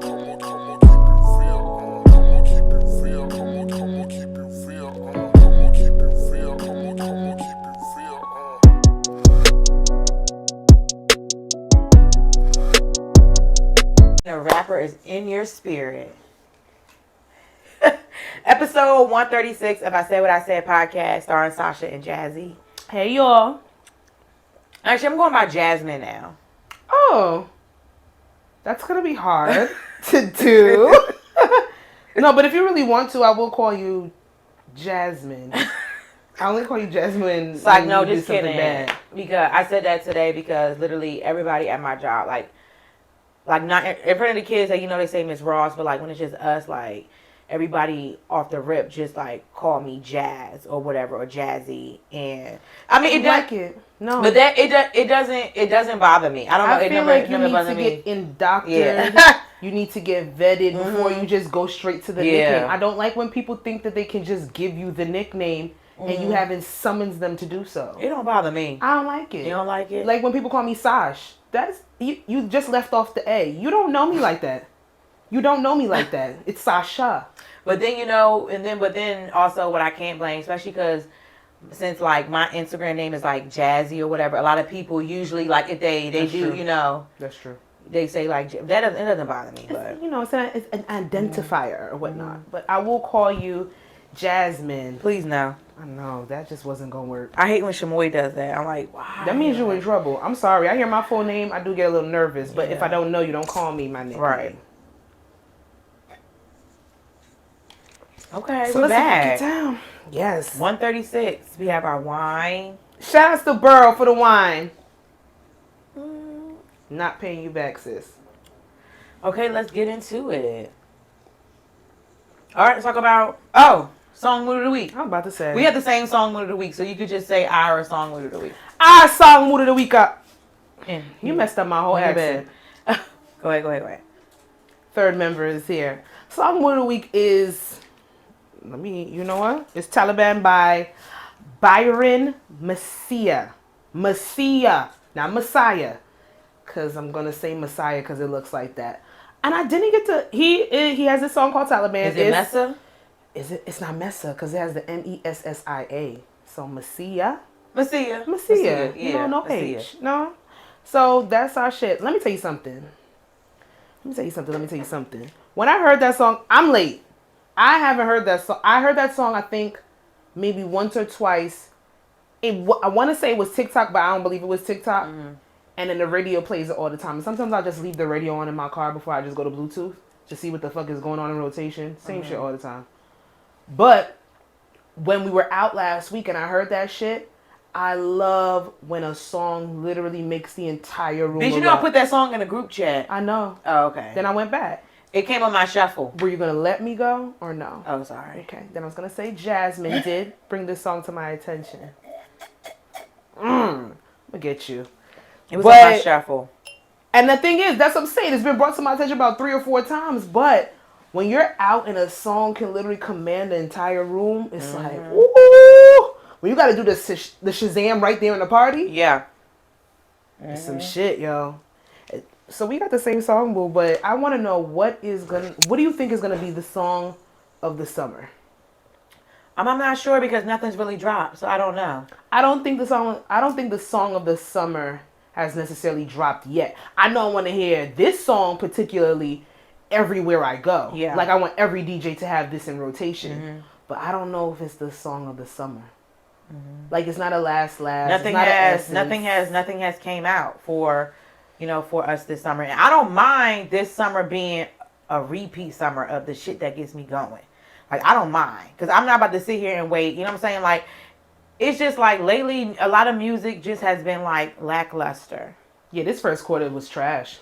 A rapper is in your spirit. Episode 136 of I Said What I Said podcast starring Sasha and Jazzy. Hey, y'all. Actually, I'm going by Jasmine now. Oh, that's going to be hard to do. No, but if you really want to, I will call you Jasmine. I only call you Jasmine. It's like, no, you just kidding. Bad. Because I said that today because literally everybody at my job, like not in front of the kids, like, you know, they say Miss Ross, but like when it's just us, like everybody off the rip just like call me Jazz or whatever or Jazzy, and I mean no, but that it doesn't bother me. I don't know. I feel like you need to get indoctored. Yeah. You need to get vetted before you just go straight to the nickname. I don't like when people think that they can just give you the nickname and you haven't summoned them to do so. It don't bother me. I don't like it. You don't like it? Like when people call me Sash. That's you just left off the A. You don't know me like that. You don't know me like that. It's Sasha. But then, you know, but then also what I can't blame, especially because since like my Instagram name is like Jazzy or whatever, a lot of people usually like if they do, true. You know. That's true. They say like it doesn't bother me, but you know, it's an identifier or whatnot. But I will call you Jasmine. Please no. I know that just wasn't gonna work. I hate when Shamoy does that. I'm like, wow. That means you're in trouble. I'm sorry. I hear my full name, I do get a little nervous. But if I don't know you, don't call me my name. Right. Okay, so we're let's back. Get down. Yes. 136. We have our wine. Shout out to Burrow for the wine. Not paying you back, sis. Okay, let's get into it. All right, let's talk about song mood of the week. I'm about to say we had the same song mood of the week, so you could just say our song mood of the week. Our song mood of the week up. You messed up my whole accent. Go ahead. Third member is here. Song mood of the week is, you know what? It's Taliban by Byron Messiah. Messiah, not Messiah. Because I'm going to say Messiah because it looks like that. And I didn't get to, he has this song called Taliban. Is it Messa? It's not Messa because it has the Messiah. So Messiah. Messiah. Yeah. You know, no Messiah. H. No. So that's our shit. Let me tell you something. When I heard that song, I'm late. I haven't heard that song. I heard that song, I think, maybe once or twice. I want to say it was TikTok, but I don't believe it was TikTok. Mm-hmm. And then the radio plays it all the time. And sometimes I'll just leave the radio on in my car before I just go to Bluetooth to see what the fuck is going on in rotation. Same shit all the time. But when we were out last week and I heard that shit, I love when a song literally makes the entire room. Did you know I put that song in a group chat? I know. Oh, okay. Then I went back. It came on my shuffle. Were you going to let me go or no? Oh, sorry. Okay. Then I was going to say Jasmine did bring this song to my attention. I'm going to get you. It was on my shuffle. And the thing is, that's what I'm saying. It's been brought to my attention about 3 or 4 times. But when you're out and a song can literally command the entire room, it's like, ooh. When you got to do the Shazam right there in the party. Yeah. It's some shit, yo. So we got the same song, boo. But I want to know what do you think is going to be the song of the summer? I'm not sure because nothing's really dropped, so I don't know. I don't think the song of the summer has necessarily dropped yet. I know I want to hear this song particularly everywhere I go. Yeah. Like I want every DJ to have this in rotation. Mm-hmm. But I don't know if it's the song of the summer. Mm-hmm. Like it's not a last. Nothing has came out for us this summer. And I don't mind this summer being a repeat summer of the shit that gets me going. Like I don't mind because I'm not about to sit here and wait. You know what I'm saying? Like. It's just like lately, a lot of music just has been like lackluster. Yeah, this first quarter was trash.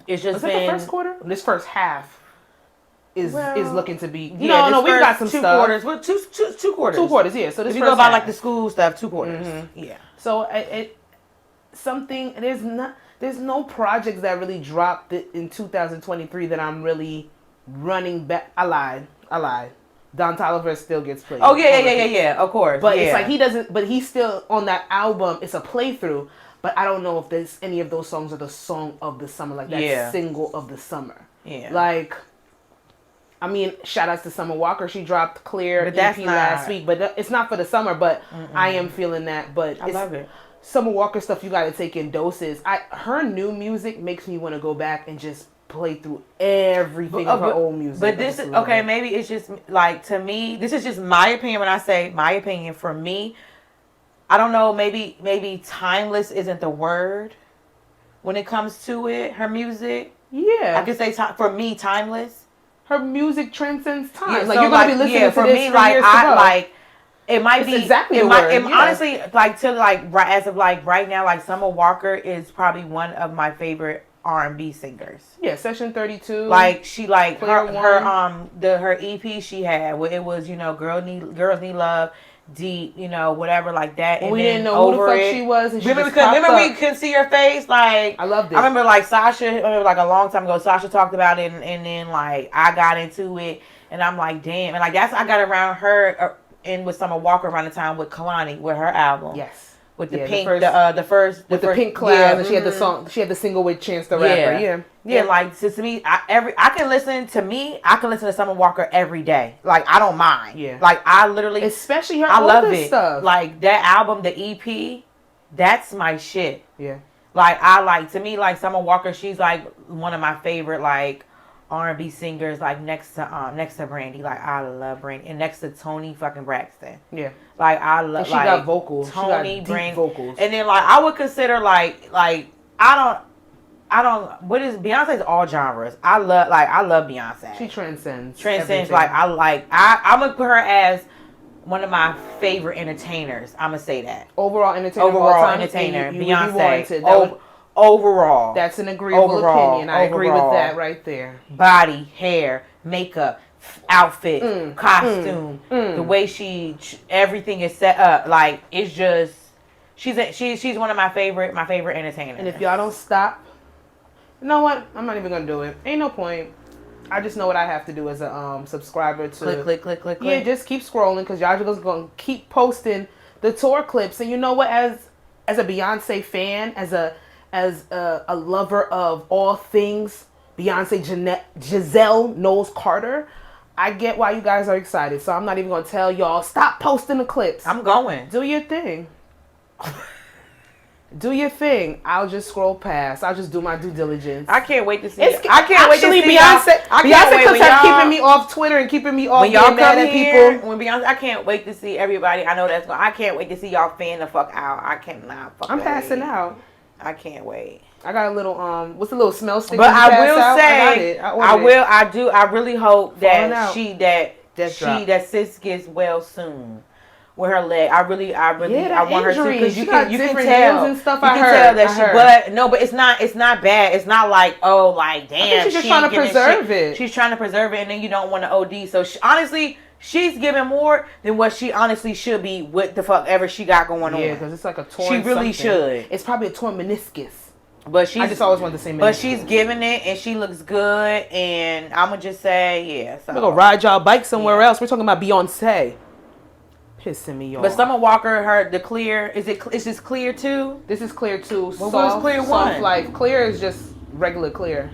It's just was it the first quarter? This first half is looking to be. Yeah, no, we've got some two stuff. Quarters. Well, two quarters. 2 quarters, yeah. So this if you go by like the school stuff, 2 quarters. Mm-hmm. Yeah. So there's no projects that really dropped in 2023 that I'm really running back. I lied. Don Toliver still gets played. Oh yeah, of course. But it's like he doesn't. But he's still on that album. It's a playthrough. But I don't know if there's any of those songs are the song of the summer, like that single of the summer. Yeah. Like, I mean, shout outs to Summer Walker. She dropped Clear But that's EP not- last week, but it's not for the summer. But I am feeling that. But I love it. Summer Walker stuff you got to take in doses. Her new music makes me want to go back and just play through everything of her old music. But this is okay. Maybe it's just like, to me, this is just my opinion. When I say my opinion, for me, I don't know. Maybe timeless isn't the word when it comes to it. Her music, yeah, I could say for me, timeless. Her music transcends time. Yeah, like, so you're gonna be listening to for this me, for like years to go. like. It might It's be exactly it the might, word, it, yeah. honestly, like, to like as of like right now, like Summer Walker is probably one of my favorite R&B singers. Yeah, Session 32. Like, she like Clear her EP she had where it was, Girls Need Love, Deep, whatever like that. When and we then didn't know who the Over fuck It. she was, and she Remember, just popped we up. could see her face. Like, I loved it. I remember like Sasha, like a long time ago, Sasha talked about it, and then like I got into it, and I'm like, damn, and like that's I got around her. And with Summer Walker around the time with Kalani, with her album. Yes. With the Yeah, pink, the first the pink clouds, and she had the song. She had the single with Chance the Rapper. Yeah. Like, so to me, I can listen to Summer Walker every day. Like, I don't mind. Yeah. Like, I literally, especially her I love older it. stuff. Like, that album, the EP, that's my shit. Yeah. Like, to me, like, Summer Walker, she's like one of my favorite, like, R&B singers, like next to Brandy. Like, I love Brandy, and next to Toni fucking Braxton. Yeah, like I love. She got vocals. Toni, she got deep vocals. And then like I would consider like I don't. What is Beyonce's all genres? I love Beyonce. She transcends. Everything. Like I'm gonna put her as one of my favorite entertainers. I'm gonna say that overall entertainer. Beyonce. Overall, that's an agreeable opinion. I agree with that right there. Body, hair, makeup, outfit, costume, the way everything is set up. Like, it's just she's one of my favorite entertainers. And if y'all don't stop, you know what? I'm not even gonna do it. Ain't no point. I just know what I have to do as a subscriber to click. Yeah, just keep scrolling because y'all just gonna keep posting the tour clips. And you know what? As a Beyonce fan, as a lover of all things Beyonce, Giselle Knowles Carter, I get why you guys are excited. So I'm not even going to tell y'all, stop posting the clips. I'm going. Do your thing. Do your thing. I'll just scroll past. I'll just do my due diligence. I can't wait to see it. I can't wait to see Beyonce. Beyonce comes out keeping me off Twitter and keeping me off when y'all mad at people. When Beyonce, I can't wait to see everybody. I know that's going. I can't wait to see y'all fan the fuck out. I cannot. I'm passing out. I can't wait. I got a little what's the little smell stick? But I will say, I really hope that that sis gets well soon with her leg. I want her to, because you can tell and stuff. But it's not bad. It's not like, oh, like, damn, she's just trying to preserve it. She's trying to preserve it, and then you don't want to OD. So honestly, she's giving more than what she honestly should be with the fuck ever she got going on. Yeah, because it's like a torn. She really should. It's probably a torn meniscus. But I just always wanted to say meniscus. But she's giving it, and she looks good, and I'm gonna just say, yeah. So. We're gonna ride y'all bike somewhere else. We're talking about Beyonce. Pissing me off. But Summer Walker, the Clear, is this Clear 2? This is Clear 2. Well, what was Clear 1? Soft Life. Clear is just regular Clear.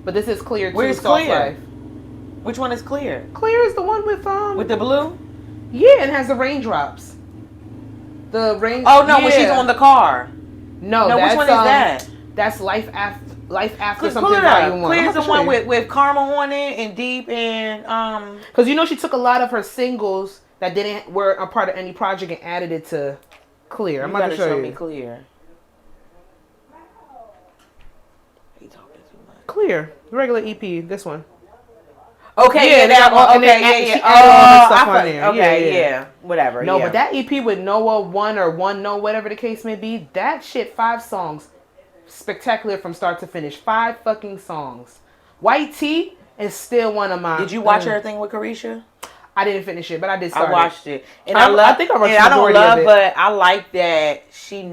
But this is Clear 2. Where's Soft Clear? Life. Which one is Clear? Clear is the one with the blue? Yeah, and has the raindrops. The rain. Oh no, when she's on the car. No, which one is that? That's Life After Something Volume 1. Clear's the one with Karma on it and Deep and Because you know she took a lot of her singles that were a part of any project and added it to Clear. I'm about to show you. Me Clear. He talking too much. Clear, regular EP. This one. Okay, yeah, that one. Okay, yeah. Okay, yeah. Whatever. No, but that EP with Noah 1 or 1 No, whatever the case may be, that shit, 5 songs. Spectacular from start to finish. 5 fucking songs. White Tea is still one of my. Did you watch everything with Carisha? I didn't finish it, but I did start. I watched it, and I think I watched the majority of it. But I like that she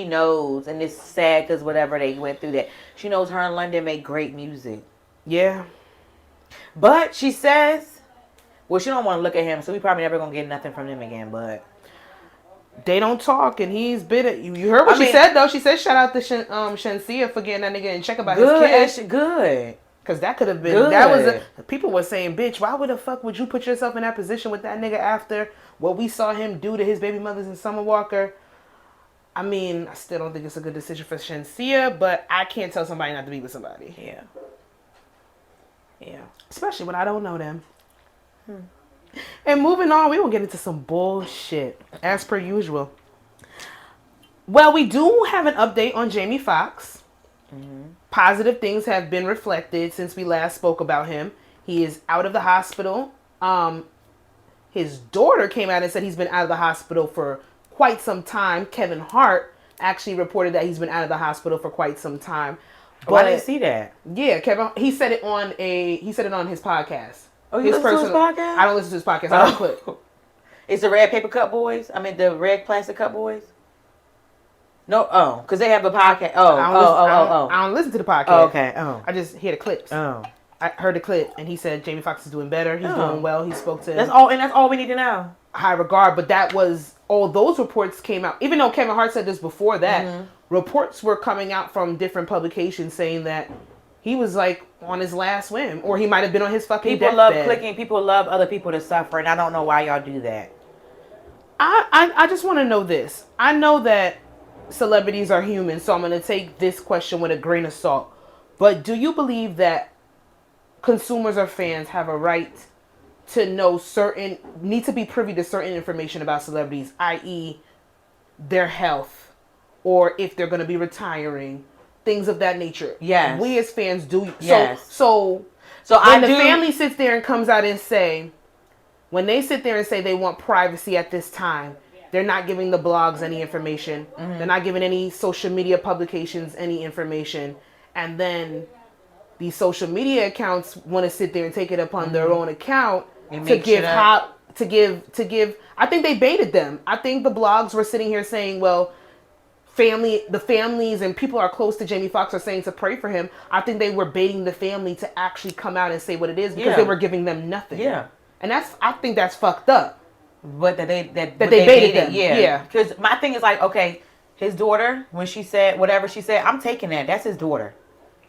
knows, and it's sad because whatever they went through, that she knows her and London make great music. Yeah, but she says, well, she don't want to look at him, so we probably never gonna get nothing from him again. But they don't talk, and he's bitter. You heard what she said though. She said shout out to Shensia for getting that nigga in check about his kids. Good. Because that could have been, Good. people were saying, bitch, why would the fuck would you put yourself in that position with that nigga after what we saw him do to his baby mothers in Summer Walker? I mean, I still don't think it's a good decision for Shenseea, but I can't tell somebody not to be with somebody. Yeah. Yeah. Especially when I don't know them. And moving on, we will get into some bullshit, as per usual. Well, we do have an update on Jamie Foxx. Positive things have been reflected since we last spoke about him. He is out of the hospital. His daughter came out and said he's been out of the hospital for quite some time. Kevin Hart actually reported that he's been out of the hospital for quite some time. But I didn't see that. Yeah, Kevin. He said it on his podcast. Oh, you listen to his podcast? I don't listen to his podcast. I don't clip. It's the Red Paper Cup Boys. I mean, the Red Plastic Cup Boys. No, because they have a podcast. I don't listen to the podcast. Oh, okay. Oh, I just hear the clips. Oh, I heard the clip, and he said Jamie Foxx is doing better. He's doing well. He spoke to that's all we need to know. High regard, but that was all those reports came out. Even though Kevin Hart said this before that, reports were coming out from different publications saying that he was like on his last whim, or he might have been on his fucking People deathbed. love clicking. People love other people to suffer, and I don't know why y'all do that. I just want to know this. I know that celebrities are human, so I'm going to take this question with a grain of salt. But do you believe that consumers or fans have a right to know need to be privy to certain information about celebrities, i.e. their health, or if they're going to be retiring, things of that nature? Yes. We as fans do. Yes. So when the family sits there and comes out and when they sit there and say they want privacy at this time, they're not giving the blogs any information. They're not giving any social media publications any information. And then these social media accounts want to sit there and take it upon their own account to give. I think they baited them. I think the blogs were sitting here saying, well, the families and people are close to Jamie Foxx are saying to pray for him. I think they were baiting the family to actually come out and say what it is because they were giving them nothing. Yeah. And I think that's fucked up. But that they baited them. Yeah. Because my thing is like, okay, his daughter, when she said whatever she said, I'm taking that. That's his daughter.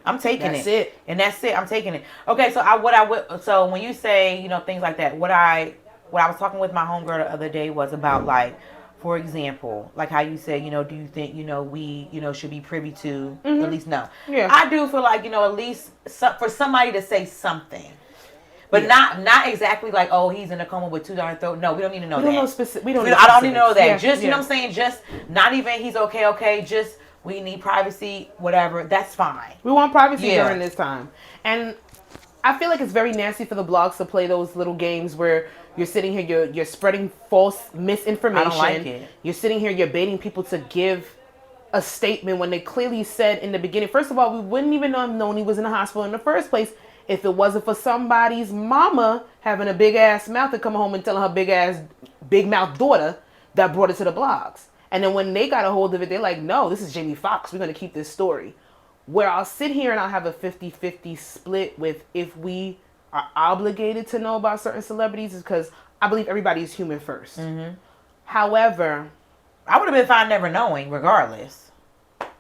I'm taking That's it. And that's it. I'm taking it. Okay, so when you say, things like that, what I was talking with my homegirl the other day was about, like, for example, like how you said, do you think, we, should be privy to, at least no. Yeah. I do feel like, at least for somebody to say something. But not exactly like, oh, he's in a coma with $2 throat. No, we don't need to know that. I don't need to know that. Yeah, just, you know what I'm saying? Just not even he's okay. Just we need privacy, whatever. That's fine. We want privacy during this time. And I feel like it's very nasty for the blogs to play those little games where you're sitting here, you're spreading false misinformation. I don't like it. You're sitting here, you're baiting people to give a statement when they clearly said in the beginning. First of all, we wouldn't even have known he was in the hospital in the first place if it wasn't for somebody's mama having a big ass mouth and coming home and telling her big mouth daughter that brought it to the blogs. And then when they got a hold of it, they're like, no, this is Jamie Foxx. We're going to keep this story. Where I'll sit here and I'll have a 50-50 split with if we are obligated to know about certain celebrities is because I believe everybody is human first. However, I would have been fine never knowing regardless.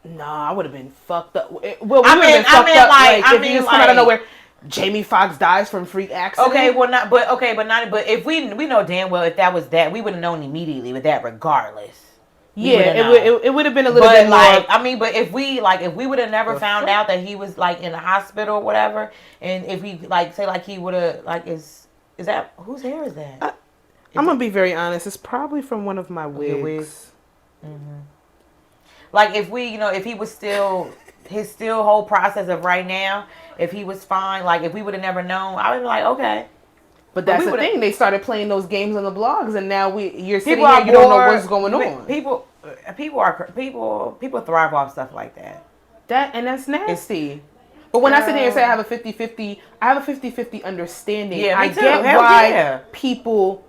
No, I would have been fucked up. Well, we would have been fucked up if you just come out of nowhere. Jamie Foxx dies from freak accident. But if we know damn well if that was that, we would have known immediately with that regardless. It would have been a little bit more. But if we would have never found out that he was like in the hospital or whatever, and if we say he would have is that whose hair is that? I'm gonna be very honest. It's probably from one of my wigs. Like if we, if he was still his whole process of right now, if he was fine, like if we would have never known, I would be like, okay. But that's the thing. They started playing those games on the blogs, and now you're sitting here, you don't know what's going on. People thrive off stuff like that. That's nasty. But when I sit here and say I have a 50-50 understanding. Yeah, I get why people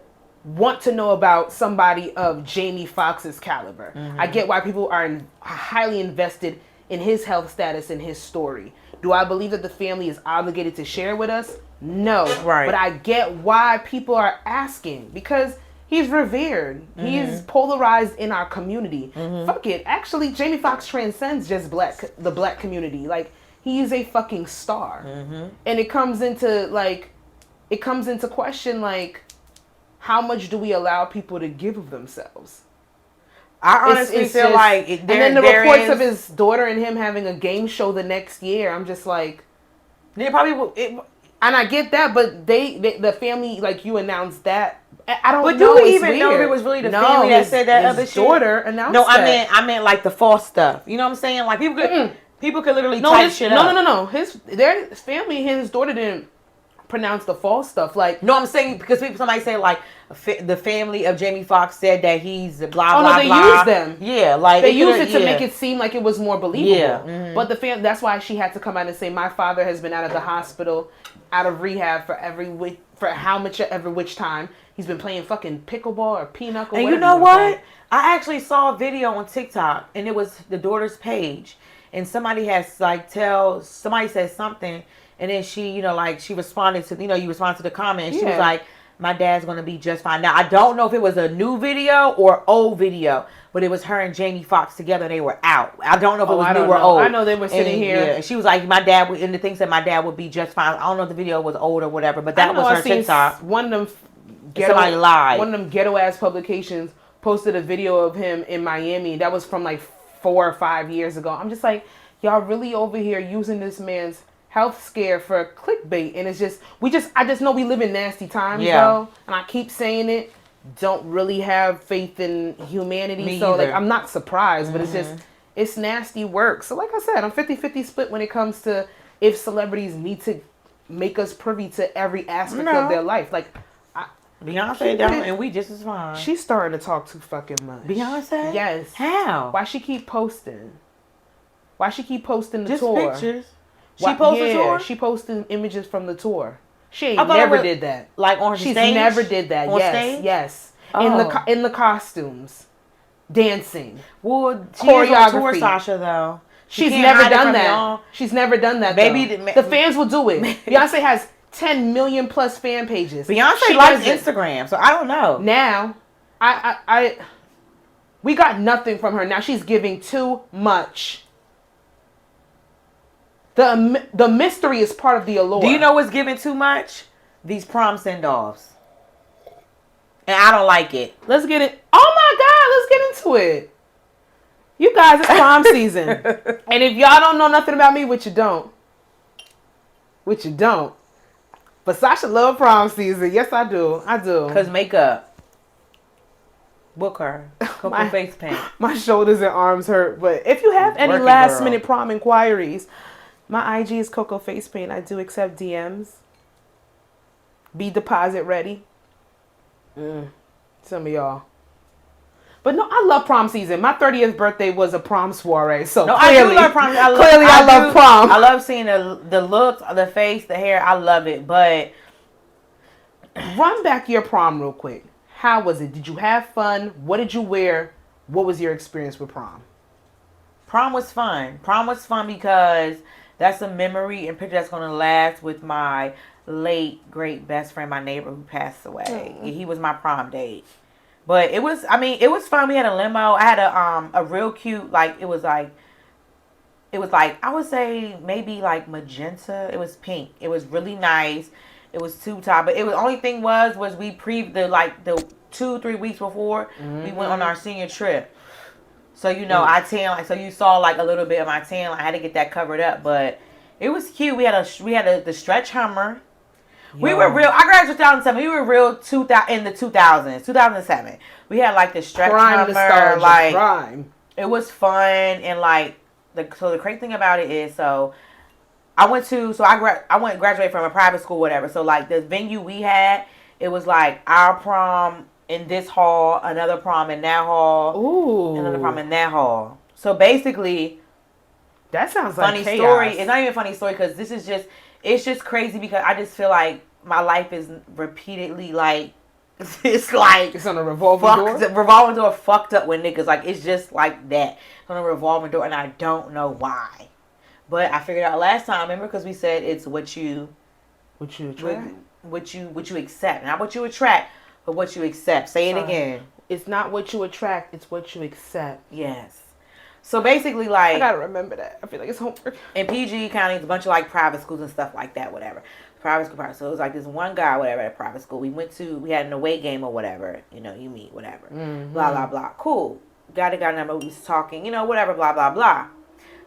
want to know about somebody of Jamie Foxx's caliber. I get why people are highly invested in his health status and his story. Do I believe that the family is obligated to share with us? No. Right. But I get why people are asking because he's revered. He's polarized in our community. Fuck it. Actually, Jamie Foxx transcends just the black community. Like, He is a fucking star. Mm-hmm. And it comes into question, like, how much do we allow people to give of themselves? I honestly feel just, like and then the reports of his daughter and him having a game show the next year, I'm just like, they probably will. And I get that, but the family, like, you announced that. I don't know. But do we even know if it was really the family that said that other shit? His daughter announced No, that. I meant like the false stuff. You know what I'm saying? Like people could literally type shit up. No. Their family, his daughter didn't pronounce the false stuff. Like, no, I'm saying because somebody say like the family of Jamie Foxx said that he's blah blah blah. Oh no, they used them. Yeah, like they used it to make it seem like it was more believable. Yeah, mm-hmm. But that's why she had to come out and say, my father has been out of the hospital, out of rehab for how much ever which time. He's been playing fucking pickleball or pinochle. And you know what? I actually saw a video on TikTok, and it was the daughter's page, and somebody has like somebody said something, and then she, you know, like she responded to, you know, you respond to the comment, and she was like, my dad's gonna be just fine. Now I don't know if it was a new video or old video, but it was her and Jamie Foxx together. They were out. I don't know if it was new or old. I know they were sitting here. Yeah, and she was like, my dad, and the thing said my dad would be just fine. I don't know if the video was old or whatever, but that was her TikTok. One of them. Somebody lied. One of them ghetto ass publications posted a video of him in Miami. That was from like 4 or 5 years ago. I'm just like, y'all really over here using this man's health scare for clickbait, and it's just I just know we live in nasty times, though, and I keep saying it. Don't really have faith in humanity, Me so either. like I'm not surprised, but it's nasty work. So like I said, I'm 50-50 split when it comes to if celebrities need to make us privy to every aspect of their life, like. Beyonce don't, and we just as fine. She's starting to talk too fucking much. Beyonce? Yes. How? Why she keep posting? Why she keep posting the just tour? Pictures. She posted tour? She posted images from the tour. She ain't never did that. Like on She's stage? never did that. On yes, stage? yes. Oh. In the costumes, dancing. Well, she choreography. Is on tour, Sasha, though. She's never done that. She's never done that. Baby, the fans will do it. Beyonce has 10 million plus fan pages. Beyonce likes Instagram, so I don't know. Now, we got nothing from her. Now she's giving too much. The mystery is part of the allure. Do you know what's giving too much? These prom send-offs. And I don't like it. Let's get it. Oh my God, let's get into it. You guys, it's prom season. And if y'all don't know nothing about me, which you don't. But Sasha love prom season. Yes, I do. Because makeup. Book her. Cocoa face paint. My shoulders and arms hurt. But if you have any last minute prom inquiries, my IG is Cocoa Face Paint. I do accept DMs. Be deposit ready. Some of y'all. But no, I love prom season. My 30th birthday was a prom soiree. So no, clearly, I do love prom. I love prom. I love seeing the looks, the face, the hair. I love it. But run back your prom real quick. How was it? Did you have fun? What did you wear? What was your experience with prom? Prom was fun. Prom was fun because that's a memory and picture that's going to last with my late, great best friend, my neighbor who passed away. He was my prom date. But it was fun. We had a limo. I had a real cute, it was like, I would say maybe like magenta. It was pink. It was really nice. It was tube top. But only thing was we the 2-3 weeks before we went on our senior trip. So, I tan, so you saw like a little bit of my tan. I had to get that covered up, but it was cute. We had the stretch Hummer. We were real. I graduated 2007. We were real in the 2000s, 2007. We had like the stretch Hummer. Prime. It was fun, and so the crazy thing about it is, I went graduate from a private school, whatever. So like the venue we had, it was like our prom in this hall, another prom in that hall, another prom in that hall. So basically, that sounds like funny chaos. Story. It's not even a funny story because it's just crazy because I just feel like my life is repeatedly it's on a revolving door fucked up with niggas. Like it's just like that. It's on a revolving door, and I don't know why. But I figured out last time. Remember, because we said it's what you attract, what you accept, not what you attract, but what you accept. Say it again. It's not what you attract; it's what you accept. Yes. So basically, I like, gotta remember that. I feel like it's homework. in PG County, it's a bunch of like private schools and stuff like that, whatever. Private school, private. So it was like this one guy, whatever, at a private school. We had an away game or whatever. You know, you meet, whatever. Blah, blah, blah. Cool. Got a number. We was talking, you know, whatever, blah, blah, blah.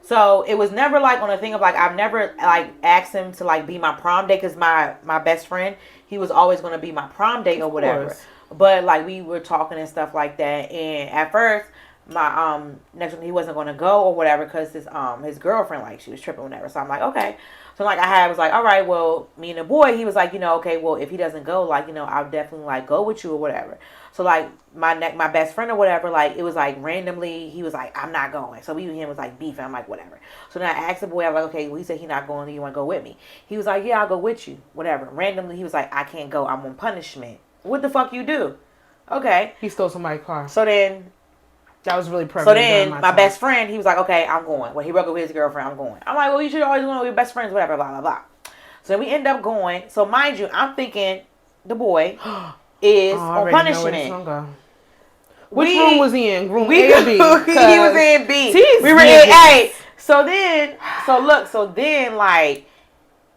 So it was never like on a thing of like, I've never like asked him to like be my prom date because my best friend, he was always going to be my prom date or whatever. But like we were talking and stuff like that. And at first, my next one he wasn't going to go or whatever because his girlfriend, like, she was tripping or whatever. So I'm like, okay. So like I was like, all right, well, me and the boy, he was like, you know, okay, well, if he doesn't go, like, you know, I'll definitely like go with you or whatever. So like my best friend or whatever, like, it was like randomly he was like, I'm not going. So we and him was like beefing. I'm like, whatever. So then I asked the boy, I was like, okay, well, he said he's not going. Do you want to go with me? He was like, yeah, I'll go with you. Whatever. Randomly he was like, I can't go. I'm on punishment. What the fuck you do? Okay. He stole somebody's car. So then. That was really prevalent. So then my best friend, he was like, okay, I'm going. Well, he broke up with his girlfriend, I'm going. I'm like, well, you should always go with your best friends, whatever, blah, blah, blah. So then we end up going. So mind you, I'm thinking the boy is on punishment. Which room was he in? Room A or B? He was in B. We were in A. So then, like,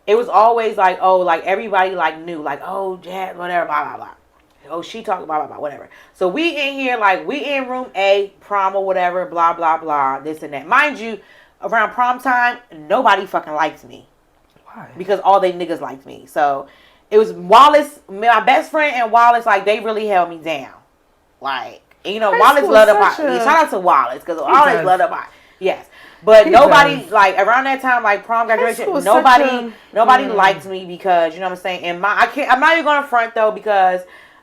it was always like, oh, like, everybody, like, knew, like, oh, Jazz, whatever, blah, blah, blah. Oh, she talking blah, blah, blah, whatever. So we in here, like, we in room A, prom or whatever, blah, blah, blah, this and that. Mind you, around prom time, nobody fucking liked me. Why? Because all they niggas liked me. So it was Wallace, my best friend and Wallace, like, they really held me down. Like, you know, Wallace loved up. Shout out to Wallace, because Wallace loved up. Yes. But nobody, like, around that time, like, prom graduation, nobody liked me because, you know what I'm saying? And I'm not even going to front, though, because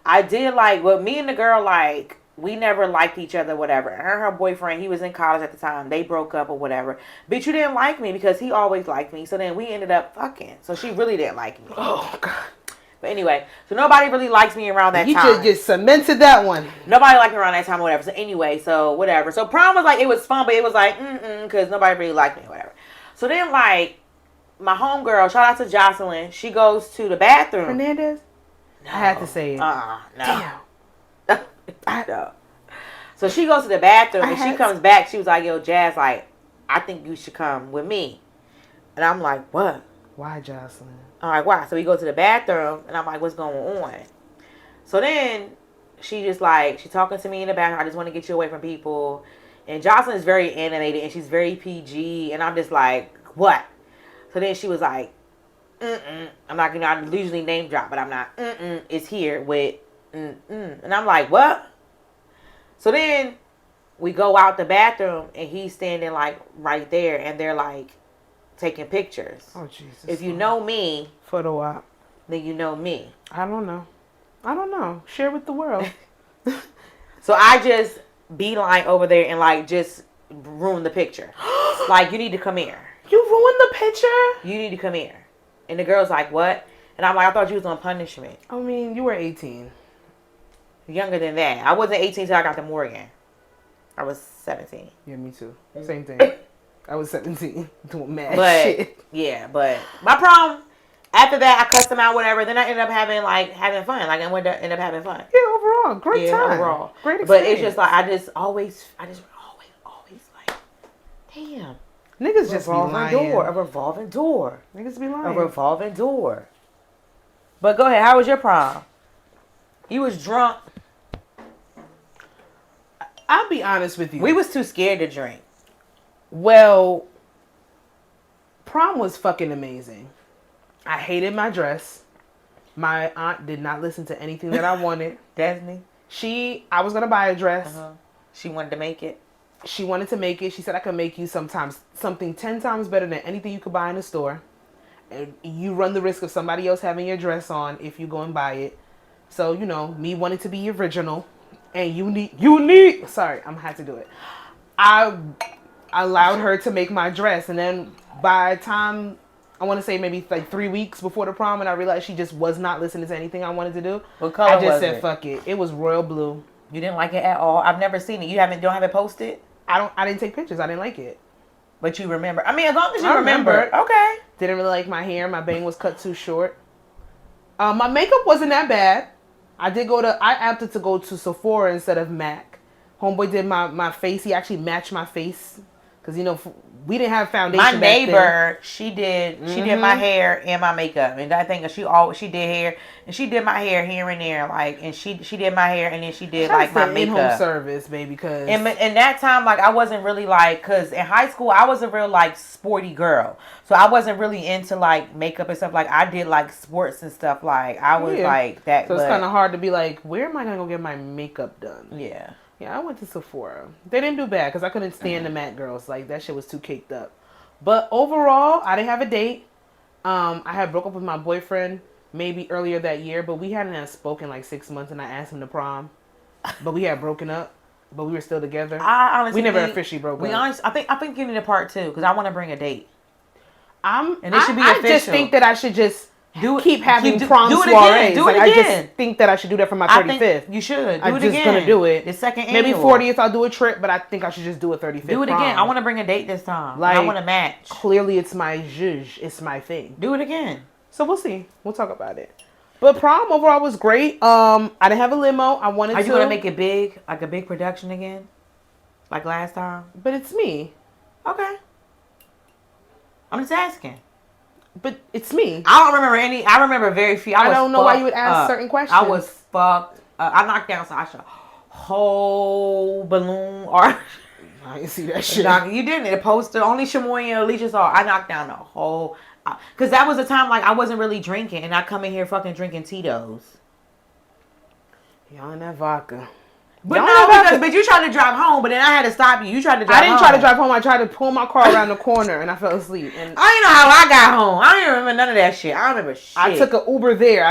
I did, like, well, me and the girl, like, we never liked each other, whatever. Her boyfriend, he was in college at the time. They broke up or whatever. Bitch, you didn't like me because he always liked me. So then we ended up fucking. So she really didn't like me. Oh, God. But anyway, so nobody really likes me around that time. You just cemented that one. Nobody liked me around that time or whatever. So anyway, so whatever. So prom was like, it was fun, but it was like, because nobody really liked me or whatever. So then, like, my homegirl, shout out to Jocelyn, she goes to the bathroom. Hernandez? No. I had to say it. No. Damn. No. So she goes to the bathroom and she comes back. She was like, yo, Jazz, like, I think you should come with me. And I'm like, what? Why, Jocelyn? I'm like, why? So we go to the bathroom and I'm like, what's going on? So then she just like, she talking to me in the bathroom. I just want to get you away from people. And Jocelyn is very animated and she's very PG. And I'm just like, what? So then she was like, I'm not gonna, I usually name drop, but I'm not, it's here with, And I'm like, what? So then we go out the bathroom and he's standing like right there and they're like taking pictures. Oh, Jesus. If you know me, photo op, then you know me. I don't know. Share with the world. So I just beeline over there and like just ruin the picture. Like, you need to come here. You ruined the picture? You need to come here. And the girl's like, what? And I'm like, I thought you was on punishment. I mean, you were 18. Younger than that. I wasn't 18 till I got to Morgan. I was 17. Yeah, me too. Same thing. I was 17 doing mad shit. Yeah, but my prom, after that, I cussed them out, whatever. Then I ended up having fun. Like, I ended up having fun. Yeah, overall. Great time. Overall. Great experience. But it's just like, I just always like, damn. Niggas just be lying. A revolving door. Niggas be lying. A revolving door. But go ahead. How was your prom? You was drunk. I'll be honest with you. We was too scared to drink. Well, prom was fucking amazing. I hated my dress. My aunt did not listen to anything that I wanted. Desney? I was going to buy a dress. She wanted to make it. She wanted to make it. She said, I could make you something 10 times better than anything you could buy in the store. And you run the risk of somebody else having your dress on if you go and buy it. So, you know, me wanting to be original and unique. Sorry, I'm had to do it. I allowed her to make my dress. And then by the time, I want to say maybe like 3 weeks before the prom, and I realized she just was not listening to anything I wanted to do. What color I just was said, it? fuck it. It was royal blue. You didn't like it at all? I've never seen it. You don't have it posted? I didn't take pictures. I didn't like it. But you remember. I mean, as long as you remember. Okay. Didn't really like my hair. My bang was cut too short. My makeup wasn't that bad. I opted to go to Sephora instead of MAC. Homeboy did my face. He actually matched my face. Because, we didn't have foundation My back then. neighbor, she did my hair and my makeup, and I think she did hair, and she did my hair here and there, like, and she did my hair, and then she did like my makeup. In-home service, baby, because and that time, like, I wasn't really like, cause in high school I was a real like sporty girl, so I wasn't really into like makeup and stuff. Like, I did like sports and stuff. Like, I was like that. So it's kind of hard to be like, where am I gonna go get my makeup done? Yeah. Yeah, I went to Sephora. They didn't do bad because I couldn't stand the matte girls. Like, that shit was too caked up. But overall, I didn't have a date. I had broke up with my boyfriend maybe earlier that year, but we hadn't spoken like 6 months, and I asked him to prom. But we had broken up, but we were still together. I honestly we never officially broke up. I think giving it a part 2 because I want to bring a date. And it should be official. I just think that I should just keep having prom soirees. I just think that I should do that for my 35th. You should. I'm just going to do it. The second maybe annual. 40th I'll do a trip, but I think I should just do a 35th Do it prom. again. I want to bring a date this time. Like, I want to match. Clearly it's my zhuzh. It's my thing. Do it again. So we'll see. We'll talk about it. But prom overall was great. I didn't have a limo. I wanted to. Are you going to make it big? Like a big production again? Like last time? But it's me. Okay. I'm just asking. But it's me. I don't remember any. I remember very few. I don't know why you would ask certain questions. I was fucked. I knocked down Sasha. Whole balloon art. I didn't see that shit. You didn't. The poster. Only Shamoy and Alicia saw. I knocked down the whole. Because that was a time like I wasn't really drinking. And I come in here fucking drinking Tito's. Y'all in that vodka. But no, but you tried to drive home, but then I had to stop you. You tried to drive home. I didn't try to drive home. I tried to pull my car around the corner, and I fell asleep. And I didn't know how I got home. I don't even remember none of that shit. I don't remember shit. I took an Uber there.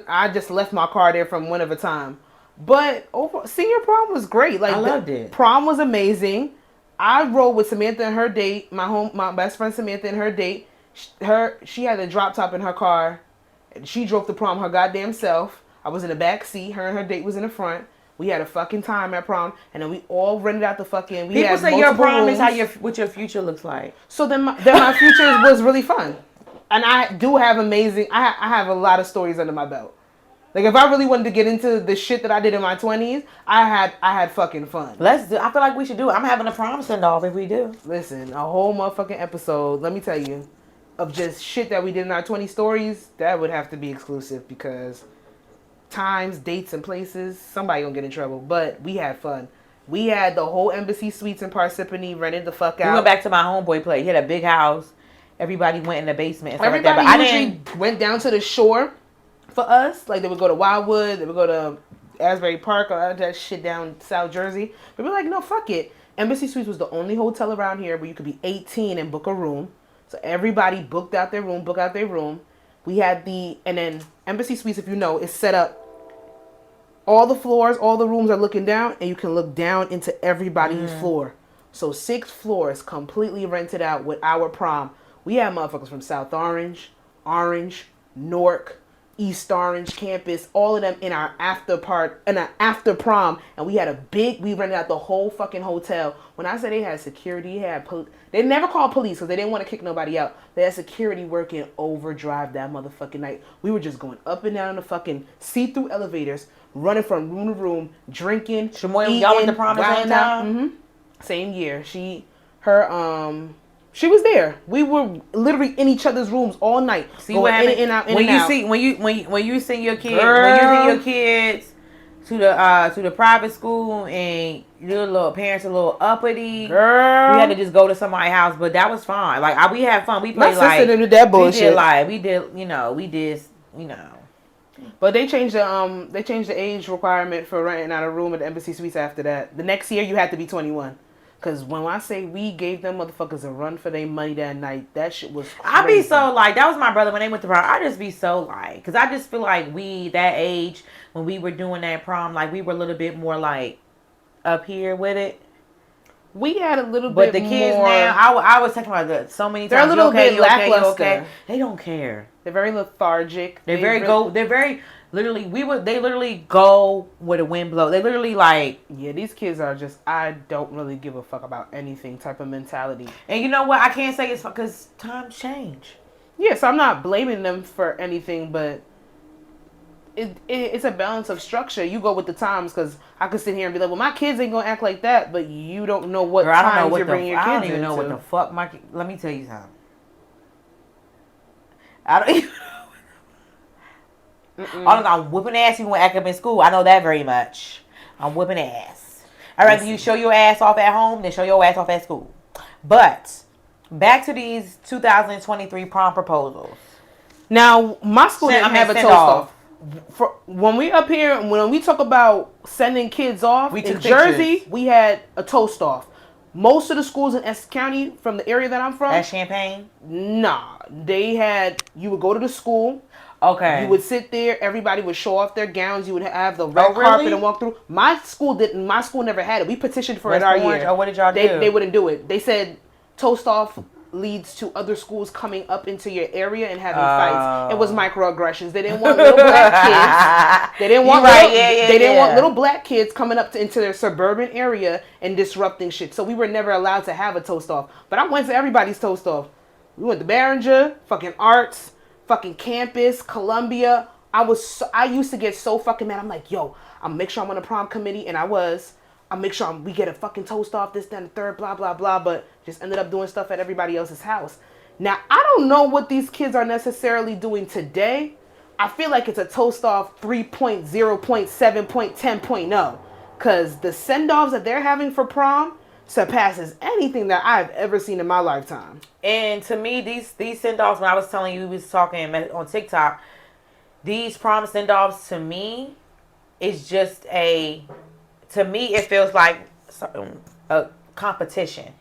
I just left my car there from one of a time. But senior prom was great. Like, I loved it. Prom was amazing. I rode with Samantha and her date. My best friend Samantha and her date. She had a drop top in her car. And she drove the prom her goddamn self. I was in the back seat. Her and her date was in the front. We had a fucking time at prom, and then we all rented out the fucking. People say your prom is what your future looks like. So then my future was really fun, and I do have amazing. I have a lot of stories under my belt. Like, if I really wanted to get into the shit that I did in my 20s, I had fucking fun. I feel like we should do it. I'm having a prom send off if we do. Listen, a whole motherfucking episode. Let me tell you, of just shit that we did in our 20 stories. That would have to be exclusive because. Times, dates, and places, somebody gonna get in trouble. But we had fun. We had the whole Embassy Suites in Parsippany rented the fuck out. We went back to my homeboy place. He had a big house. Everybody went in the basement and stuff Everybody like that. But usually went down to the shore for us. Like, they would go to Wildwood, they would go to Asbury Park, or that shit down South Jersey. But we're like, no, fuck it. Embassy Suites was the only hotel around here where you could be 18 and book a room. So everybody booked out their room, We had and then Embassy Suites, if you know, is set up. All the floors, all the rooms are looking down, and you can look down into everybody's floor. So 6 floors completely rented out with our prom. We had motherfuckers from South Orange, Newark, East Orange campus, all of them in our after prom, and we rented out the whole fucking hotel. When I say they had security, they never called police because they didn't want to kick nobody out. They had security working overdrive that motherfucking night. We were just going up and down the fucking see-through elevators, running from room to room, drinking, Shamoy, y'all went to prom at the same time? Mm-hmm. Same year. She was there. We were literally in each other's rooms all night. See what happened? In and out. When you send your kids to the private school and your little parents a little uppity, girl, we had to just go to somebody's house, but that was fine. Like, we had fun. We played my sister did that bullshit. We did. But they changed the age requirement for renting out a room at the Embassy Suites after that. The next year you had to be 21. Because when I say we gave them motherfuckers a run for their money that night, that shit was crazy. I be so like, that was my brother when they went to prom. I just be so like, because I just feel like that age, when we were doing that prom, like, we were a little bit more like up here with it. We had a little but bit more. But the kids now, I was talking about that so many times. They're a little bit lackluster. Okay. They don't care. They're very lethargic. They're very literally, they literally go where the wind blows. They literally like. Yeah, these kids are just, I don't really give a fuck about anything type of mentality. And you know what? I can't say it's because times change. Yeah, so I'm not blaming them for anything, but it's a balance of structure. You go with the times, because I could sit here and be like, well, my kids ain't gonna act like that, but you don't know what times you're bringing your kids into. I don't even know what the fuck let me tell you something. I don't even know. I'm whipping ass even when I act up in school. I know that very much. I'm whipping ass. I'd rather you show your ass off at home than show your ass off at school. But back to these 2023 prom proposals. Now, my school didn't have a toast off. When we up here, when we talk about sending kids off, in Jersey, we had a toast off. Most of the schools in Essex County, from the area that I'm from, at Champaign? Nah, they had, you would go to the school. Okay. You would sit there. Everybody would show off their gowns. You would have the red carpet and walk through. My school didn't. My school never had it. We petitioned for it our year. Oh, what did y'all do? They wouldn't do it. They said toast off leads to other schools coming up into your area and having fights. It was microaggressions. They didn't want little black kids. They didn't want they didn't want little black kids coming up into their suburban area and disrupting shit. So we were never allowed to have a toast off. But I went to everybody's toast off. We went to Barringer, fucking Arts, fucking Campus, Columbia. I used to get so fucking mad. I'm like, yo, I'll make sure I'm on the prom committee, and I'll make sure we get a fucking toast off, this, that, and the third, blah, blah, blah, but just ended up doing stuff at everybody else's house. Now, I don't know what these kids are necessarily doing today. I feel like it's a toast off 3.0, 0.7, 10.0, because the send-offs that they're having for prom surpasses anything that I've ever seen in my lifetime. And to me, these send-offs, when I was telling you, we was talking on TikTok, these prom send-offs to me is just to me, it feels like a competition.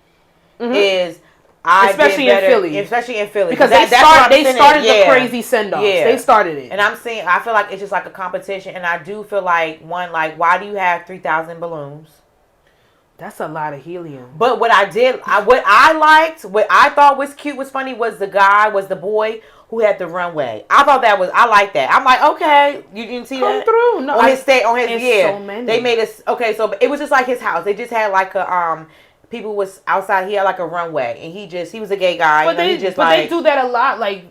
Mm-hmm. Especially in Philly. Because they started the crazy send-offs. Yeah. They started it. And I'm saying, I feel like it's just like a competition. And I do feel like, why do you have 3,000 balloons? That's a lot of helium. But what I thought was cute, was funny, was the boy who had the runway. I like that. I'm like, okay, you didn't see that? Through. No, so many. They made us, okay, so it was just like his house. They just had like people was outside. He had like a runway, and he was a gay guy. But they do that a lot, like,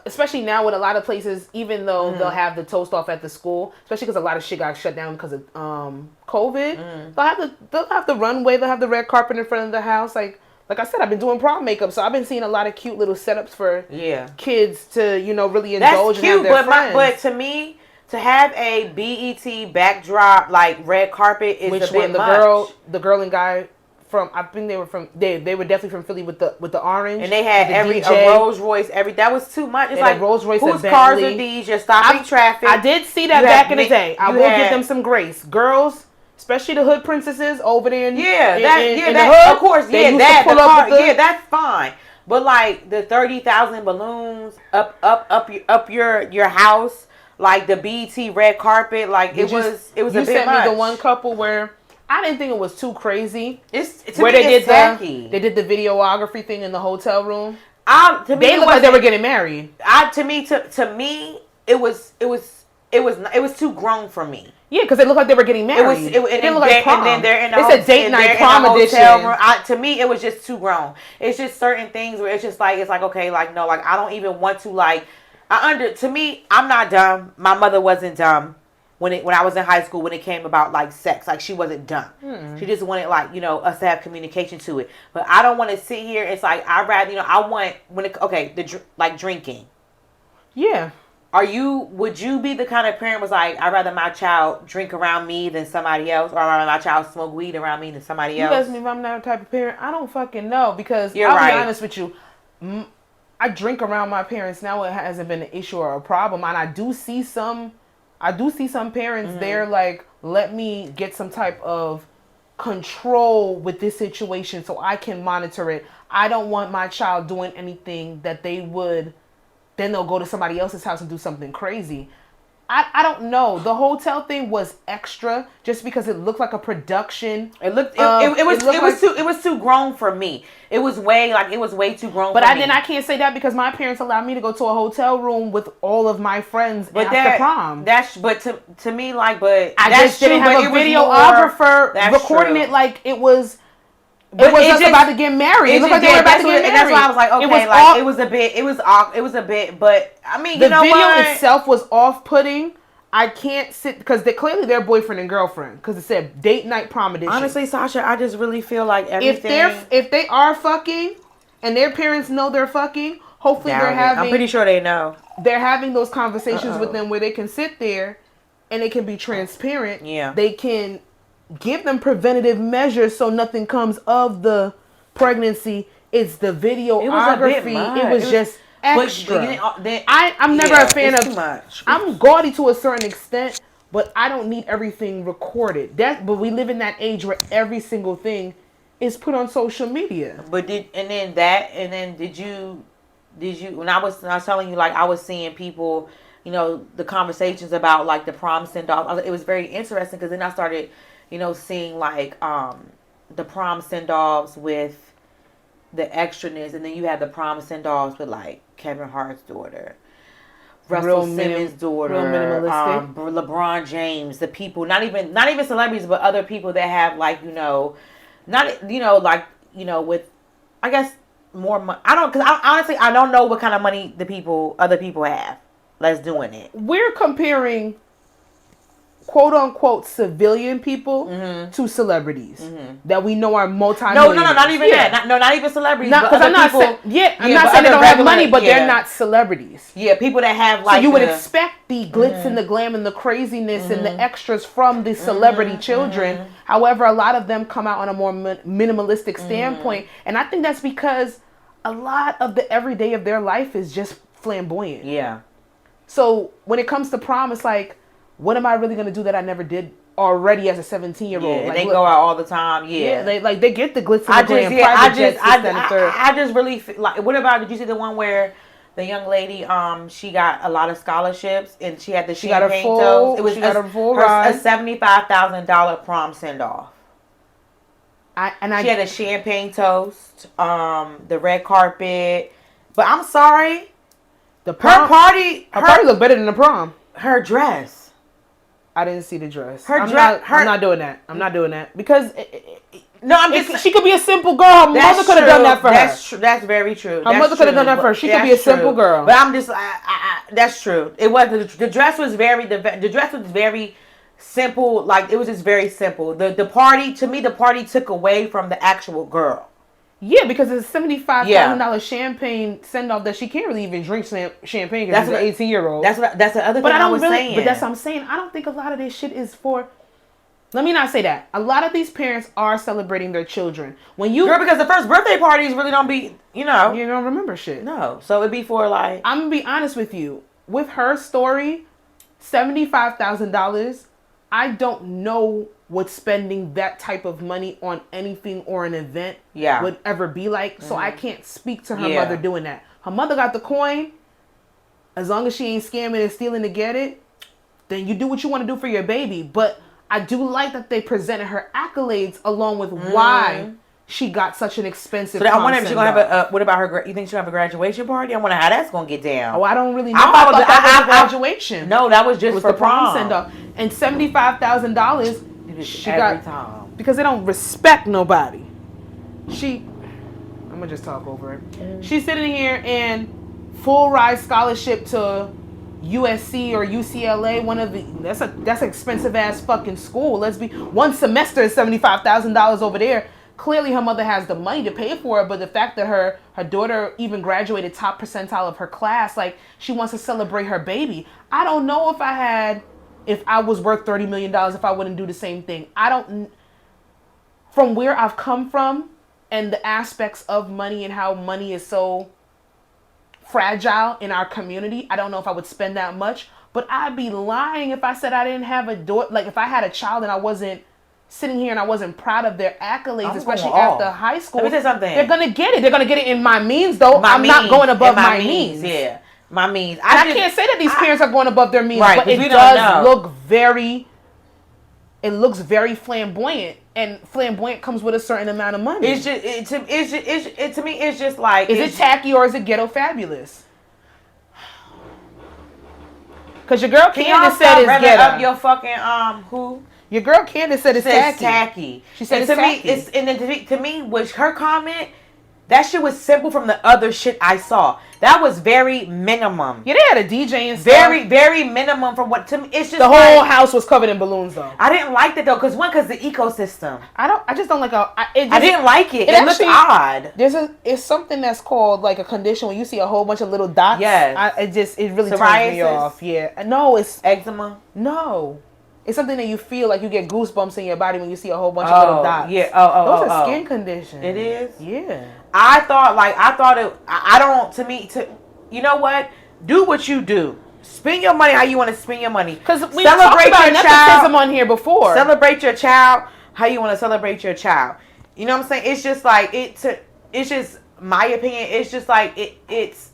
especially now with a lot of places, even though they'll have the toast off at the school, especially because a lot of shit got shut down because of COVID. They'll have the runway, they'll have the red carpet in front of the house. Like I said, I've been doing prom makeup, so I've been seeing a lot of cute little setups for kids to really indulge and have their friends. But to me, to have a BET backdrop like red carpet is a bit much. The girl and guy. I think they were definitely from Philly with the orange, and they had a Rolls Royce. That was too much. It's like Rolls Royce, whose cars are these? You're stopping traffic. I did see that back in the day. I will give them some grace, girls, especially the hood princesses over there. In the hood, of course, that's fine. But like the 30,000 balloons up your house, like the BET red carpet, like it was a bit much. You sent me the one couple where I didn't think it was too crazy. They did the videography thing in the hotel room. To me, they looked like they were getting married. To me, it was too grown for me. Yeah, because they looked like they were getting married. It looked like prom. And then they're in it's a date night prom edition. To me, it was just too grown. It's just certain things where it's like okay, like no, like I don't even want to like. To me, I'm not dumb. My mother wasn't dumb. When I was in high school, when it came about like sex, like she wasn't dumb. She just wanted like us to have communication to it. But I don't want to sit here. It's like I rather I want like drinking. Yeah. Would you be the kind of parent was like I'd rather my child drink around me than somebody else, or I'd rather my child smoke weed around me than somebody else? You ask me if I'm that type of parent. I don't fucking know because I'll be honest with you. I drink around my parents now. It hasn't been an issue or a problem, and I do see some parents there like, let me get some type of control with this situation so I can monitor it. I don't want my child doing anything that then they'll go to somebody else's house and do something crazy. I don't know. The hotel thing was extra just because it looked like a production. It was too grown for me. It was way too grown but for me. But I can't say that because my parents allowed me to go to a hotel room with all of my friends after prom. To me, like, but I just didn't have a videographer recording it like it was. It was about to get married. It looked like they were about to get married. That's why I was like, okay, it was a bit, but I mean, the video itself was off-putting. I can't sit because they clearly they're boyfriend and girlfriend because it said date night prom edition. Honestly, Sasha, I just really feel like everything. If they are fucking and their parents know they're fucking, hopefully they're having. I'm pretty sure they know. They're having those conversations with them where they can sit there and they can be transparent. Yeah. They can give them preventative measures so nothing comes of the pregnancy. It's the videography. It was just extra. I'm never a fan of. Too much. I'm gaudy to a certain extent, but I don't need everything recorded. But we live in that age where every single thing is put on social media. But did you when I was telling you, like, I was seeing people, you know, the conversations about like the prom send off. It was very interesting because then I started, you know, seeing like the prom send offs with the extraness, and then you have the prom send offs with like Kevin Hart's daughter, Russell Simmons' daughter, LeBron James, the people, not even celebrities, but other people that have like, you know, with, I guess, more money. Honestly, I don't know what kind of money other people have that's doing it. We're comparing quote unquote civilian people to celebrities that we know are multi-millionaires. No, not even that. Not even celebrities. Because I'm not saying they don't have money, but they're not celebrities. Yeah, people that have like. So you would expect the glitz and the glam and the craziness and the extras from the celebrity children. However, a lot of them come out on a more minimalistic standpoint, and I think that's because a lot of the everyday of their life is just flamboyant. Yeah. So when it comes to prom, it's like, what am I really going to do that I never did already as a 17-year-old? Yeah, like, they go out all the time. Yeah, they get the glitz and the glam. I just really feel like. What about? Did you see the one where the young lady she got a lot of scholarships and she had the champagne toast? It was a $75,000 prom send off. She had a champagne toast, the red carpet. But I'm sorry, her party looked better than the prom. Her dress. I didn't see the dress. I'm not doing that. I'm not doing that because she could be a simple girl. Her mother could have done that for her. That's very true. Her mother could have done that for her. She could be a simple girl. But I'm just, that's true. It was the dress was very simple. Like, it was just very simple. The party, to me, the party took away from the actual girl. Yeah, because it's a $75,000 champagne send off that she can't really even drink champagne because she's an 18-year-old. That's the other thing I was saying. But that's what I'm saying. I don't think a lot of this shit is for. Let me not say that. A lot of these parents are celebrating their children. Because the first birthday parties really don't be, you know. You don't remember shit. No. So it'd be for like. I'm going to be honest with you. With her story, $75,000, I don't know what spending that type of money on anything or an event would ever be like. So I can't speak to her mother doing that. Her mother got the coin. As long as she ain't scamming and stealing to get it, then you do what you want to do for your baby. But I do like that they presented her accolades along with why she got such an expensive. So I wonder if she's gonna have what about her? You think she'll have a graduation party? I wonder how that's gonna get down. Oh, I don't really know. I thought that was graduation. No, that was just for the prom send off. And $75,000. She got time because they don't respect nobody. I'm gonna just talk over it. She's sitting here and full ride scholarship to USC or UCLA. That's an expensive ass fucking school. Let's be one semester is $75,000 over there. Clearly, her mother has the money to pay for it, but the fact that her daughter even graduated top percentile of her class, like, she wants to celebrate her baby. I don't know if I was worth $30 million, if I wouldn't do the same thing. From where I've come from and the aspects of money and how money is so fragile in our community, I don't know if I would spend that much, but I'd be lying if I said I didn't have a daughter. Like, if I had a child and I wasn't sitting here and I wasn't proud of their accolades, especially after high school. Let me say something. They're going to get it. They're going to get it in my means, though. I'm not going above my means. Yeah. My means. I can't say that these parents are going above their means, but it does look very flamboyant, and flamboyant comes with a certain amount of money. It's just to me, it's just like, is it tacky or is it ghetto fabulous? Because your girl Candace said it's ghetto. Up your fucking who? Your girl Candace said it's tacky. She said it's tacky. To me, which her comment, That shit was simple from the other shit I saw. That was very minimum. Yeah, they had a DJ and stuff. Very, very minimum from what to me. It's just the whole house was covered in balloons though. I didn't like that though, because the ecosystem. I just don't like how. I didn't like it. It looked odd. It's something that's called like a condition when you see a whole bunch of little dots. Yes. It really Psoriasis. turns me off. Yeah. No, it's eczema. No. It's something that you feel like you get goosebumps in your body when you see a whole bunch of little dots. Yeah. Those are skin conditions. It is? Yeah. I don't, you know what? Do what you do. Spend your money how you want to spend your money. Because we talked about nepotism on here before. Celebrate your child how you want to celebrate your child. You know what I'm saying? It's just like, it's just, my opinion, it's just like, it's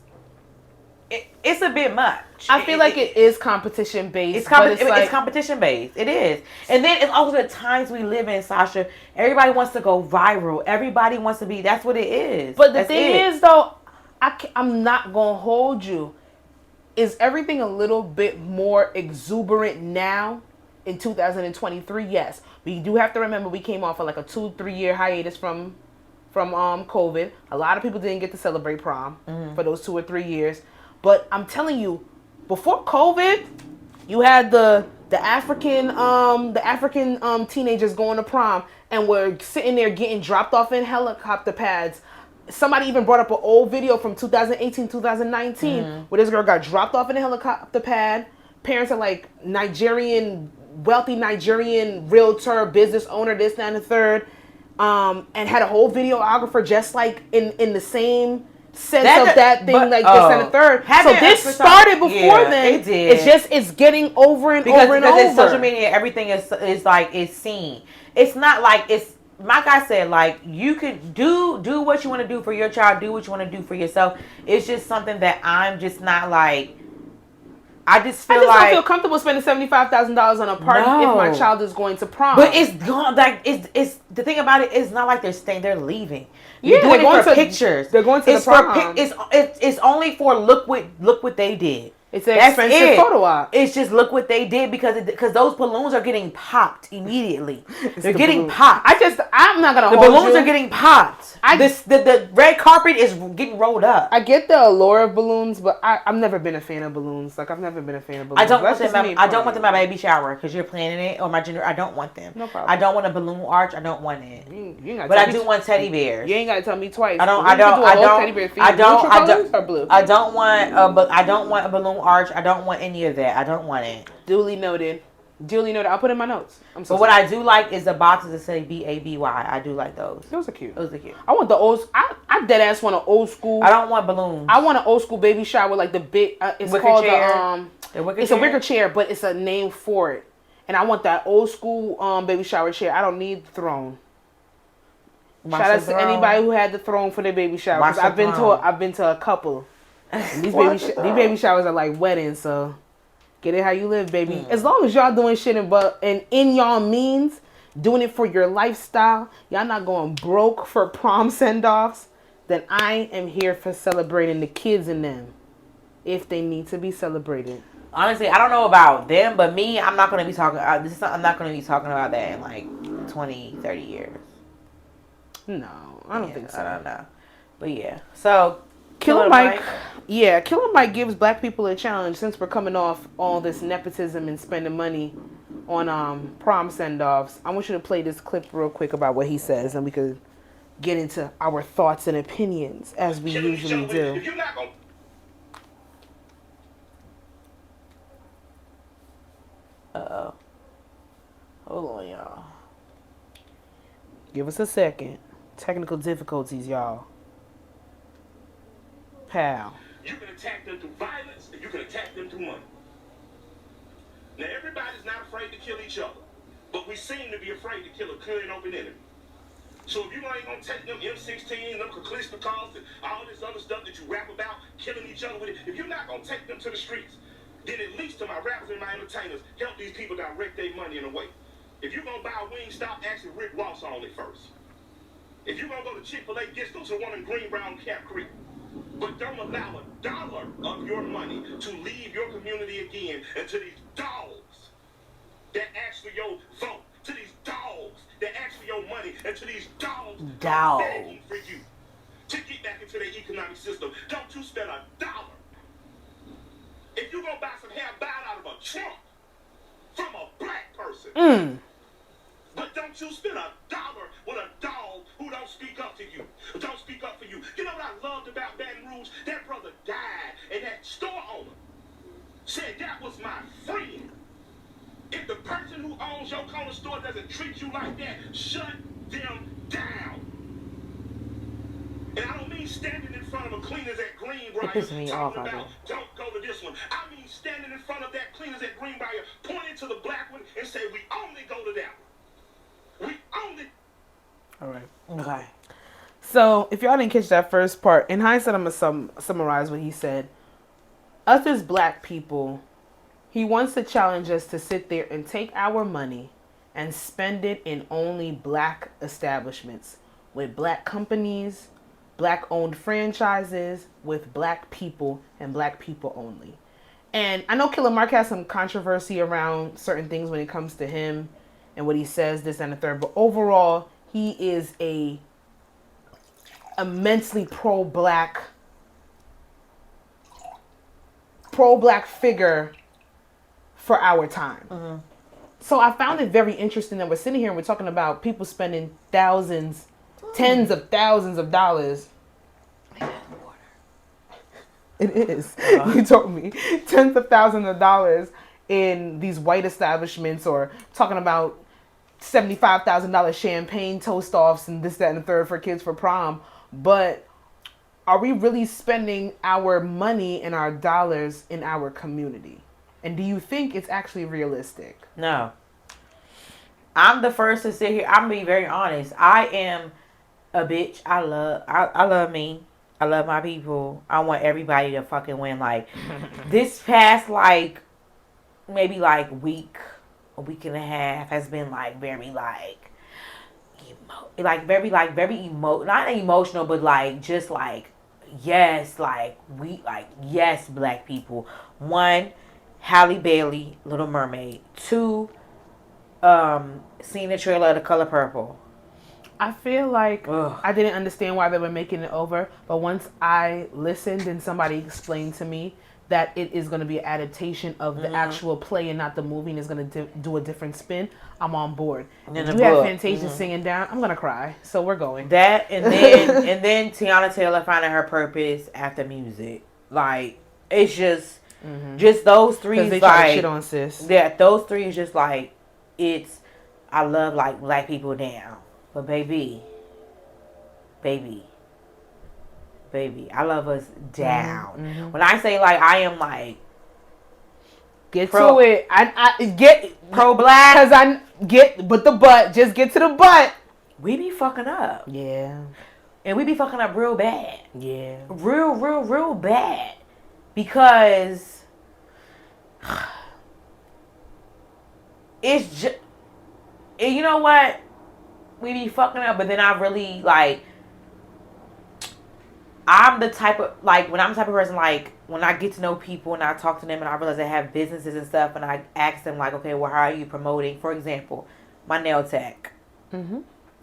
a bit much. I feel like it is competition based. It's competition based. It is. And then it's also the times we live in, Sasha. Everybody wants to go viral. Everybody wants to be. That's what it is. But the thing is, though, I'm not gonna hold you. Is everything a little bit more exuberant now in 2023? Yes. We do have to remember we came off of like a 2-3 year hiatus from COVID. A lot of people didn't get to celebrate prom for those 2 or 3 years. But I'm telling you, before COVID, you had the African teenagers going to prom and were sitting there getting dropped off in helicopter pads. Somebody even brought up an old video from 2018, 2019, where this girl got dropped off in a helicopter pad. Parents are like wealthy Nigerian realtor, business owner, this, that, and the third, and had a whole videographer just like in the same sense of that thing, this and the third. So this started before then. It did. It's getting over and over and over. Because it's social media, everything is like it's seen. It's not like it's. Like I said, like you could do what you want to do for your child, do what you want to do for yourself. It's just something that I'm just not like. I just don't feel comfortable spending $75,000 on a party if my child is going to prom. But it's gone. Like it's the thing about it is not like they're leaving. Yeah, they're going for pictures. They're going to the prom. It's only for look what they did. It's an expensive photo op. It's just look what they did because those balloons are getting popped immediately. They're getting popped. I'm not gonna. The balloons are getting popped. The red carpet is getting rolled up. I get the allure of balloons, but I've never been a fan of balloons. Like I've never been a fan of balloons. I don't want them at my baby shower because you're planning it or my gender. I don't want them. No problem. I don't want a balloon arch. I don't want it. But I do want teddy bears. You ain't gotta tell me twice. I don't want a balloon arch. I don't want any of that. I don't want it. Duly noted. I'll put in my notes. But what I do like is the boxes that say BABY. I do like those. Those are cute. I want the old. I dead ass want an old school. I don't want balloons. I want an old school baby shower like the big. It's wicker called chair. It's a wicker chair, but it's a name for it. And I want that old school baby shower chair. I don't need the throne. Shout out to anybody who had the throne for their baby shower. Because I've been to a couple. And these baby showers are like weddings, so get it how you live, baby. As long as y'all doing shit and in y'all means, doing it for your lifestyle, y'all not going broke for prom send-offs, then I am here for celebrating the kids in them if they need to be celebrated. Honestly, I don't know about them, but me, I'm not going to be talking. I'm not going to be talking about that in like 20, 30 years. No, I don't think so. I don't know, but yeah. So Killer Mike. Yeah, Killer Mike gives black people a challenge since we're coming off all this nepotism and spending money on prom send-offs. I want you to play this clip real quick about what he says, and we could get into our thoughts and opinions as we usually do. Uh-oh. Hold on, y'all. Give us a second. Technical difficulties, y'all. Pal. You can attack them through violence, and you can attack them through money. Now, everybody's not afraid to kill each other, but we seem to be afraid to kill a clear and open enemy. So if you ain't gonna take them M16, them Kalishnikovs, and all this other stuff that you rap about, killing each other with it, if you're not gonna take them to the streets, then at least to my rappers and my entertainers, help these people direct their money in a way. If you're gonna buy a wing stop, ask Rick Ross on it first. If you're gonna go to Chick-fil-A, get those the one in Green Brown Cap Creek. But don't allow $1 of your money to leave your community again and to these dogs that ask for your vote, to these dogs that ask for your money, and to these dogs begging for you to get into their economic system. Don't you spend a dollar. If you gonna buy some hair, buy it out of a trunk from a black person. But don't you spend a dollar with a dog who don't speak up to you, don't speak up for you. You know what I loved about Baton Rouge? That brother died, and that store owner said that was my friend. If the person who owns your corner store doesn't treat you like that, shut them down. And I don't mean standing in front of a cleaners at Greenbrier talking about don't go to this one. I mean standing in front of that cleaners at Greenbrier, pointing to the black one and say, we only go to that one. We only. All right. Okay. So, if y'all didn't catch that first part, in hindsight, I'm going to summarize what he said. Us as black people, he wants to challenge us to sit there and take our money and spend it in only black establishments with black companies, black-owned franchises, with black people and black people only. And I know Killer Mark has some controversy around certain things when it comes to him and what he says, this and the third. But overall, he is a immensely pro-black figure for our time. So I found it very interesting that we're sitting here and we're talking about people spending thousands, tens of thousands of dollars. It is. You told me. Tens of thousands of dollars in these white establishments, or talking about $75,000 champagne toast-offs and this, that, and the third for kids for prom. But are we really spending our money and our dollars in our community? And do you think it's actually realistic? No. I'm the first to sit here. I'm gonna be very honest. I am a bitch. I love me. I love my people. I want everybody to fucking win. Like this past maybe a week and a half has been very not emotional, but just yes, yes, black people. One, Halle Bailey, Little Mermaid. Two, seeing the trailer of The Color Purple. I feel like I didn't understand why they were making it over, but once I listened and somebody explained to me that it is going to be an adaptation of the actual play and not the movie, and is going to do a different spin, I'm on board. And you have Fantasia singing down, I'm going to cry. So we're going. That, and then Tiana Taylor finding her purpose after music. It's just those three. Because they try to shit on sis. Yeah, those three is just it's, I love black people down. But baby, I love us down. When I say I am get to it. I get pro black because just get to the butt. We be fucking up. Yeah. And we be fucking up real bad. Yeah. Real bad. Because it's just, you know what? We be fucking up, but then I really I'm the type of when I'm the type of person when I get to know people and I talk to them and I realize they have businesses and stuff, and I ask them okay, well, how are you promoting? For example, my nail tech.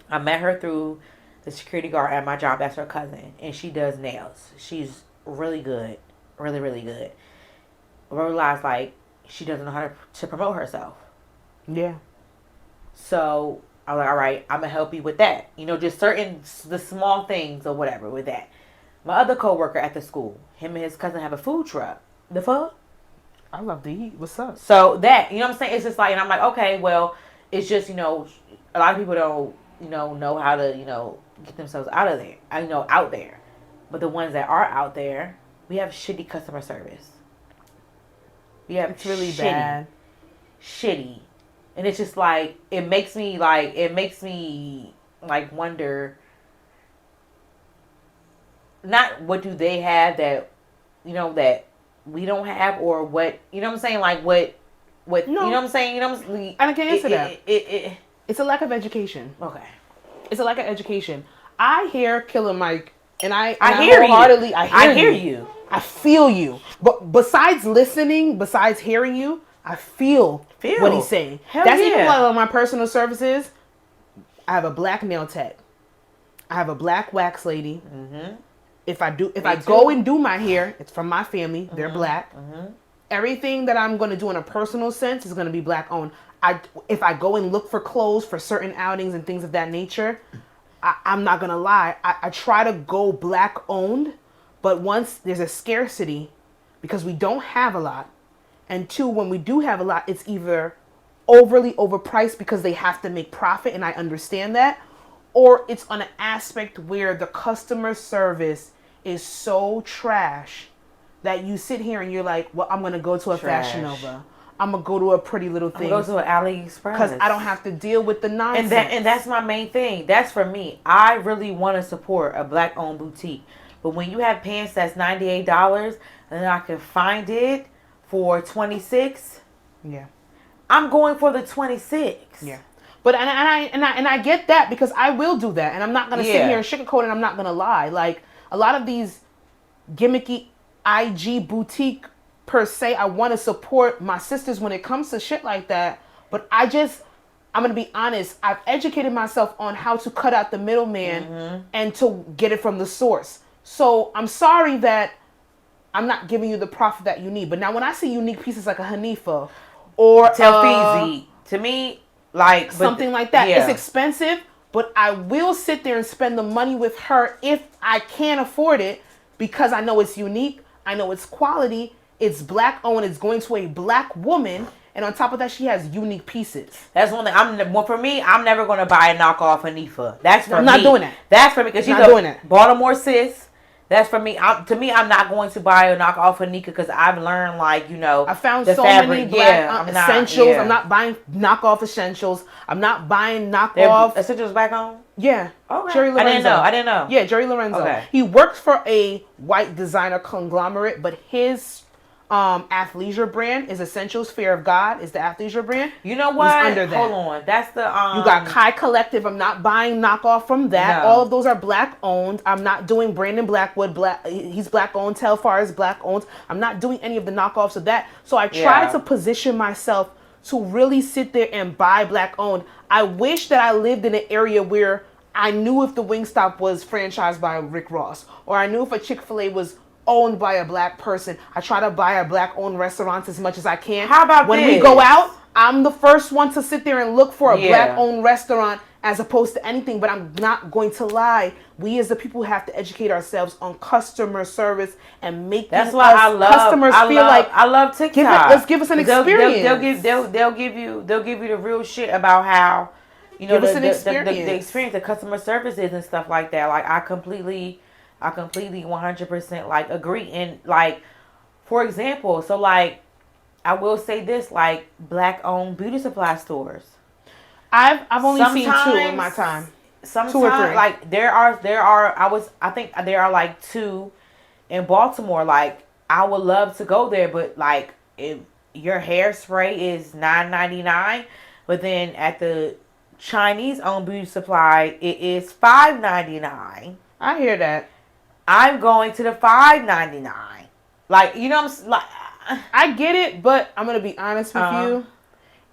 I met her through the security guard at my job. That's her cousin, and she does nails. She's really good, really good. I realized she doesn't know how to promote herself. Yeah. So I'm all right, I'm gonna help you with that. Just the small things or whatever with that. My other coworker at the school, him and his cousin have a food truck. The fuck? I love to eat. What's up? So that, what I'm saying? It's just and I'm okay, well, it's just, a lot of people don't, know how to, get themselves out of there. Out there. But the ones that are out there, we have shitty customer service. We have it's really bad. Shitty. And it's just it makes me wonder, not what do they have that, that we don't have, or what, what I'm saying? What, no. You know what I'm saying? I can answer that. It's a lack of education. Okay. It's a lack of education. I hear Killer Mike, and I hear wholeheartedly, you. I hear you. I feel you. But besides hearing you, I feel what he's saying. That's even what my personal services. I have a black nail tech. I have a black wax lady. if I Me go too. and do my hair, it's from my family. They're black. Everything that I'm going to do in a personal sense is going to be black owned. If I go and look for clothes for certain outings and things of that nature, I'm not going to lie. I try to go black owned, but once there's a scarcity because we don't have a lot, and two, when we do have a lot, it's either overly overpriced because they have to make profit, and I understand that, or it's on an aspect where the customer service is so trash that you sit here and you're like, well, I'm going to go to a Fashion Nova. I'm going to go to a Pretty Little Thing. Go to an AliExpress. Because I don't have to deal with the nonsense. And that's my main thing. That's for me. I really want to support a black-owned boutique. But when you have pants that's $98 and I can find it for $26, yeah, I'm going for the 26. Yeah. But and I get that because I will do that. And I'm not going to sit here and sugarcoat it and I'm not going to lie. Like, a lot of these gimmicky IG boutique per se, I want to support my sisters when it comes to shit like that. But I'm going to be honest. I've educated myself on how to cut out the middleman and to get it from the source. So I'm sorry that I'm not giving you the profit that you need. But now when I see unique pieces like a Hanifa or Telfizi, to me, like something like that, it's expensive, but I will sit there and spend the money with her if I can't afford it because I know it's unique. I know it's quality. It's black owned. It's going to a black woman. And on top of that, she has unique pieces. That's one thing. For me, I'm never going to buy a knockoff Hanifa. That's for me. I'm not doing that. That's for me because she's not doing that. Baltimore sis. That's for me. To me, I'm not going to buy a knockoff Hanika because I've learned, like, I found the so fabric. many black essentials. I'm not buying knockoff essentials. I'm not buying knockoff essentials back on. Yeah. Okay. Jerry Lorenzo. I didn't know. Yeah, Jerry Lorenzo. Okay. He works for a white designer conglomerate, but his athleisure brand is Essentials Fear of God is the athleisure brand. You know what? He's under that. Hold on. That's the You got Kai Collective. I'm not buying knockoff from that. No. All of those are black owned. I'm not doing Brandon Blackwood. He's black owned. Telfar is black owned. I'm not doing any of the knockoffs of that. So I try to position myself to really sit there and buy black owned. I wish that I lived in an area where I knew if the Wingstop was franchised by Rick Ross, or I knew if a Chick-fil-A was owned by a black person. I try to buy a black owned restaurants as much as I can. How about when we go out, I'm the first one to sit there and look for a black owned restaurant as opposed to anything. But I'm not going to lie. We as the people have to educate ourselves on customer service and make customers feel like I love TikTok. Let's give us an experience. They'll give you the real shit about how the experience, the customer service is and stuff like that. Like I completely 100% like agree. And like, for example, so like I will say this, like black owned beauty supply stores. I've only seen 2 in my time. Sometimes 2 or 3. Like there are I think there are like 2 in Baltimore. Like I would love to go there, but like if your hairspray is $9.99, but then at the Chinese owned beauty supply it is $5.99. I hear that. I'm going to the $5.99. Like, I get it, but I'm going to be honest with you.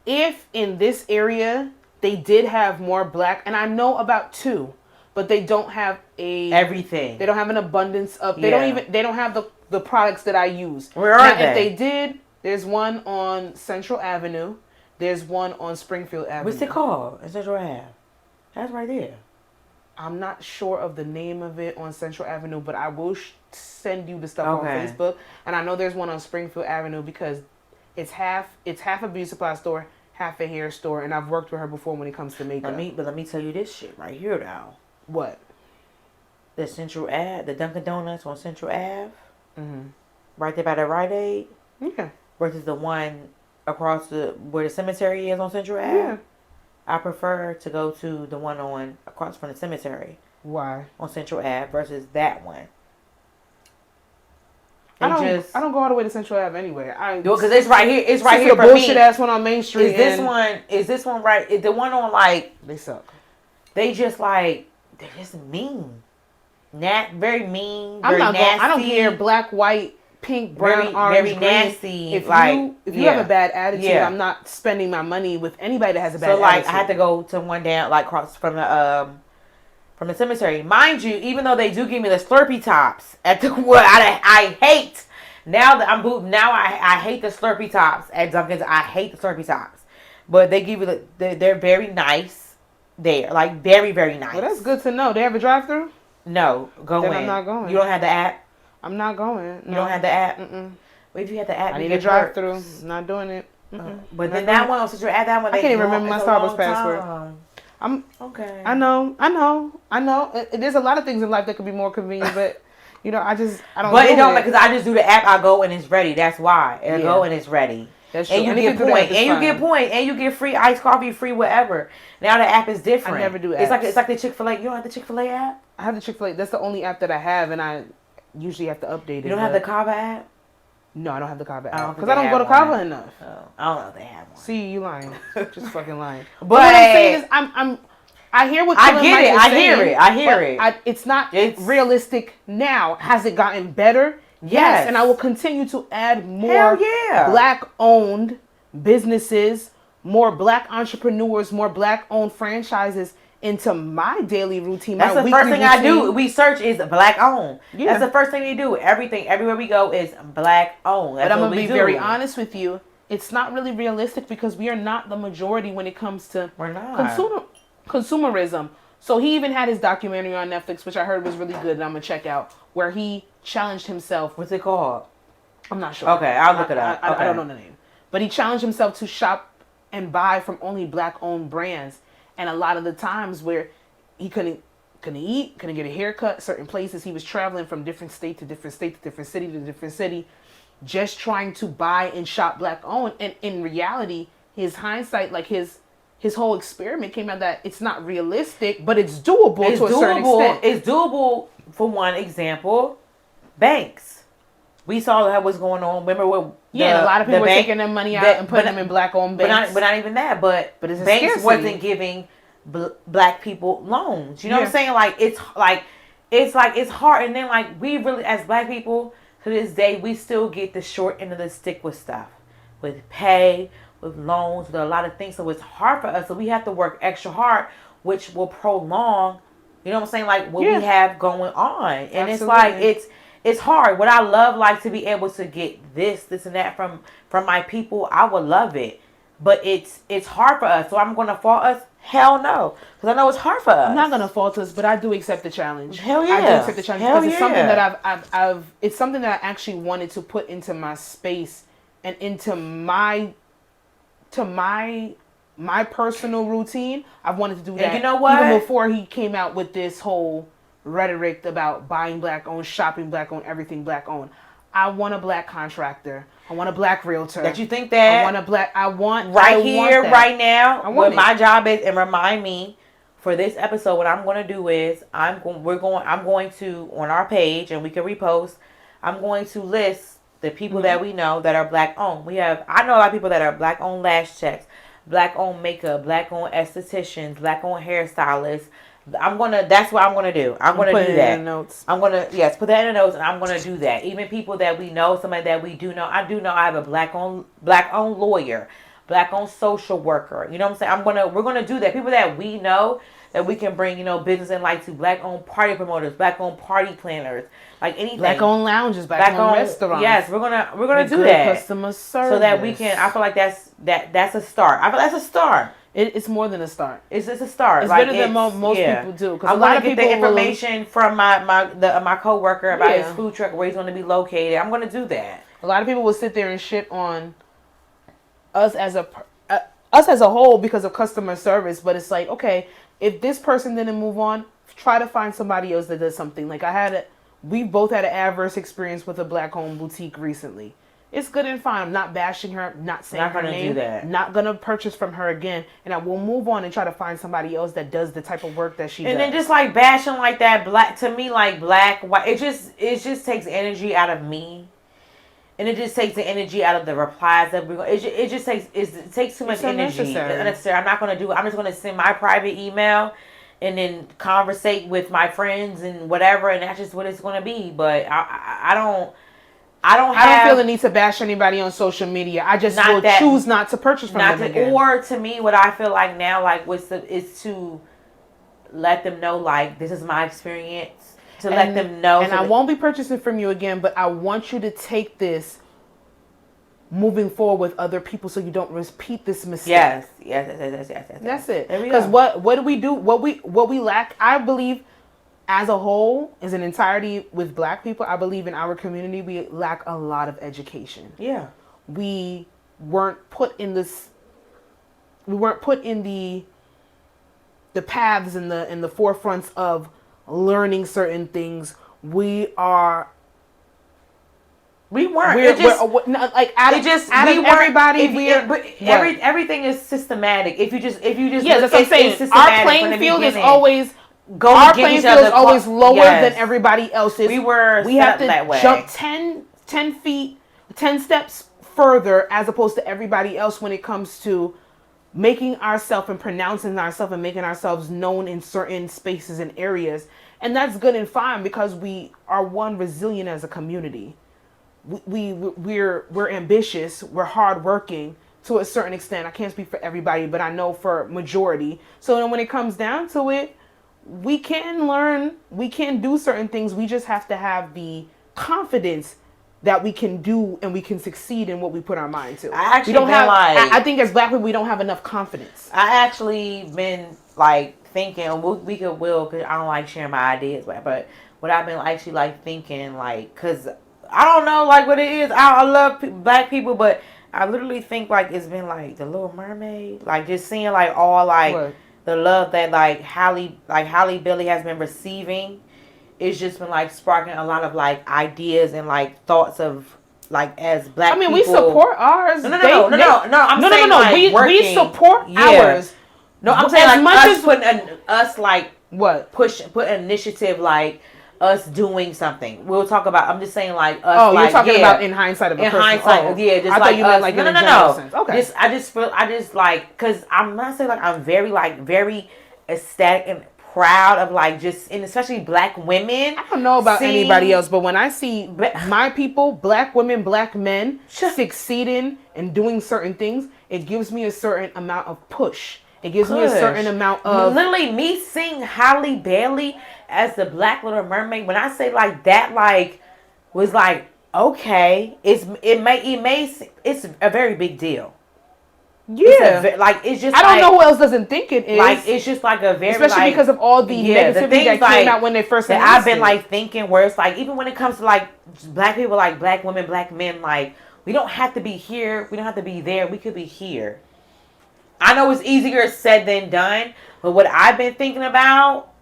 If in this area they did have more black, and I know about 2, but they don't have everything. They don't have an abundance of they don't have the products that I use. Where are they? If they did, there's one on Central Avenue. There's one on Springfield Avenue. What's it called? Central Ave. That's right there. I'm not sure of the name of it on Central Avenue, but I will send you the stuff on Facebook. And I know there's one on Springfield Avenue because it's half a beauty supply store, half a hair store, and I've worked with her before when it comes to makeup. Let me tell you this shit right here now. What? The Central Ave, the Dunkin' Donuts on Central Ave, right there by the Rite Aid. Yeah. Versus the one across where the cemetery is on Central Ave. Yeah. I prefer to go to the one on across from the cemetery. Why? On Central Ave versus that one. I don't go all the way to Central Ave anyway. Because it's right here. It's right here for me. Bullshit ass one on Main Street. Is this one right? Is the one on like? They suck. They just like they're just mean. Very mean. I'm very not nasty. I don't care. Black, white, pink, brown, orange, very green. nasty. If you have a bad attitude, I'm not spending my money with anybody that has a bad attitude. So like I had to go to one down like across from from the cemetery. Mind you, even though they do give me the Slurpee tops at the what I hate now that I'm moved. Now I hate the Slurpee tops at Dunkin's. I hate the Slurpee tops, but they give you they're very nice. There, like very very nice. Well, that's good to know. They have a drive-through? No, go Then in. I'm not going. You don't have the app. I'm not going. You don't have the app. Mm-mm. Well, if you had the app, I you need a get drive-through. perks. Not doing it. But then that one, since you're at that one, I can't even remember my it's a Starbucks long password. time. I'm Okay. I know. There's a lot of things in life that could be more convenient, but you know, I don't. But it don't because I just do the app. I go and it's ready. That's why. I go and it's ready. That's true. And you get points. And you get points. And you get free iced coffee, free whatever. Now the app is different. I never do apps. It's like the Chick-fil-A. You don't have the Chick-fil-A app? I have the Chick-fil-A. That's the only app that I have, and I usually have to update it. You don't have the Kava app? No, I don't have the Kava app. don't Because I don't go to think Kava enough. Oh, I don't know if they have one. See, you lying. Just fucking lying. But what I'm saying is, I hear what I Killer get Mike it. is I saying, hear it. I hear it. It's not It's- realistic now. Has it gotten better? Yes. And I will continue to add more Hell yeah. black-owned businesses, more black entrepreneurs, more black-owned franchises into my daily routine. That's my the first weekly thing I do. routine. We search is black owned. Yeah. That's the first thing we do. Everything, everywhere we go is black owned. That's But I'm what going to we be do. very honest with you. It's not really realistic because we are not the majority when it comes to We're not. consumerism. So he even had his documentary on Netflix, which I heard was really good and I'm going to check out, where he challenged himself. What's it called? I'm not sure. Okay, I'll look it up. I Okay. don't know the name. But he challenged himself to shop and buy from only black-owned brands. And a lot of the times where he couldn't eat, couldn't get a haircut, certain places, he was traveling from different state to different state to different city to different city, just trying to buy and shop black-owned. And in reality, his hindsight, like his whole experiment came out that it's not realistic, but it's doable to a certain extent. It's doable. For one example, banks. We saw that was going on. Remember what? And a lot of people were taking their money out and putting them in black-owned banks. But not even that. But it's a banks scarcity. wasn't giving black people loans. You know what I'm saying? It's hard. And then we really, as black people, to this day, we still get the short end of the stick with stuff, with pay, with loans, with a lot of things. So it's hard for us. So we have to work extra hard, which will prolong. You know what I'm saying? Like what we have going on, and Absolutely. it's hard. What I love, to be able to get this and that from my people, I would love it. But it's hard for us. So I'm going to fault us? Hell no. Because I know it's hard for us. I'm not going to fault us, but I do accept the challenge. Hell yeah. I do accept the challenge Hell because it's something yeah. that it's something that I actually wanted to put into my space and into my personal routine. I've wanted to do that. And you know what? Even before he came out with this whole rhetoric about buying black owned, shopping black owned, everything black owned. I want a black contractor. I want a black realtor. That you think that? I want here, right now, what my job is, and remind me for this episode, what I'm going to do is I'm going to, on our page, and we can repost, I'm going to list the people that we know that are black owned. I know a lot of people that are black owned lash checks, black owned makeup, black owned estheticians, black owned hairstylists. That's what I'm gonna do. I'm gonna do that. In the notes. I'm gonna put that in the notes, and I'm gonna do that. Even people that we know, somebody that we do know. I do know I have a black owned lawyer, black owned social worker. You know what I'm saying? We're gonna do that. People that we know that we can bring, business and to black owned party promoters, black owned party planners, anything. Black owned lounges, black owned restaurants. Yes, we're gonna do that. Customer service. So that we can. I feel like that's a start. I feel that's a start. It's more than a start. It's just a start. It's better than most people do. I'm gonna get the information from my coworker about his food truck, where he's gonna be located. I'm gonna do that. A lot of people will sit there and shit on us as a whole because of customer service, but it's like, okay, if this person didn't move on, try to find somebody else that does something. We both had an adverse experience with a black owned boutique recently. It's good and fine. I'm not bashing her, not saying her name, not going to purchase from her again. And I will move on and try to find somebody else that does the type of work that she does. And then just bashing that black, to me, black, white, it just takes energy out of me. And it just takes the energy out of the replies that we're going to, it takes too much energy. Unnecessary. I'm not going to do it. I'm just going to send my private email and then conversate with my friends and whatever. And that's just what it's going to be. But I don't feel the need to bash anybody on social media. I just choose not to purchase from them again. Or to me, what I feel like now, is to let them know, like, this is my experience. To let them know. And I won't be purchasing from you again, but I want you to take this moving forward with other people so you don't repeat this mistake. Yes. That's it. There we Because go. what do we do? What we lack, I believe, as a whole, as an entirety with Black people, I believe in our community we lack a lot of education. Yeah. We weren't put in this. We weren't put in the paths and the forefronts of learning certain things. We weren't. Everything is systematic. If you just yeah, that's what I'm saying. Our playing field is always lower than everybody else's. We have to that way. Jump 10 feet, 10 steps further as opposed to everybody else when it comes to making ourselves and pronouncing ourselves and making ourselves known in certain spaces and areas. And that's good and fine because we are resilient as a community. We're ambitious, we're hardworking to a certain extent. I can't speak for everybody, but I know for majority. So then when it comes down to it, we can learn, we can do certain things. We just have to have the confidence that we can do and we can succeed in what we put our mind to. I think as Black people, we don't have enough confidence. I actually been like thinking, because I don't like sharing my ideas, but what I've been actually like thinking, like, because I don't know like what it is. I love Black people, but I literally think like it's been like the Little Mermaid, like just seeing like all like what? The love that like Halle Bailey has been receiving. It's just been like sparking a lot of like ideas and like thoughts of like as Black people. We support ours. No. I'm saying like we support ours. No, I'm saying as like much as putting us like what put an initiative like us doing something. We'll talk about. I'm just saying like us. Oh, like, you're talking about in hindsight of a in person. hindsight. Yeah, just I like thought you meant like in a general sense. Okay. I just like because I'm not saying like I'm very ecstatic and proud of like just and especially Black women. I don't know about anybody else, but when I see my people, Black women, Black men succeeding and doing certain things, it gives me a certain amount of push. It gives me a certain amount of literally me seeing Halle Bailey as the Black Little Mermaid. When I say like that, like was like okay, it's a very big deal. Yeah, it's just I don't know who else doesn't think it is. Like it's just like a very especially because of all the negativity that came out when they first announced I've been like thinking where it's like even when it comes to like Black people, like Black women, Black men, like we don't have to be here, we don't have to be there, we could be here. I know it's easier said than done, but what I've been thinking about,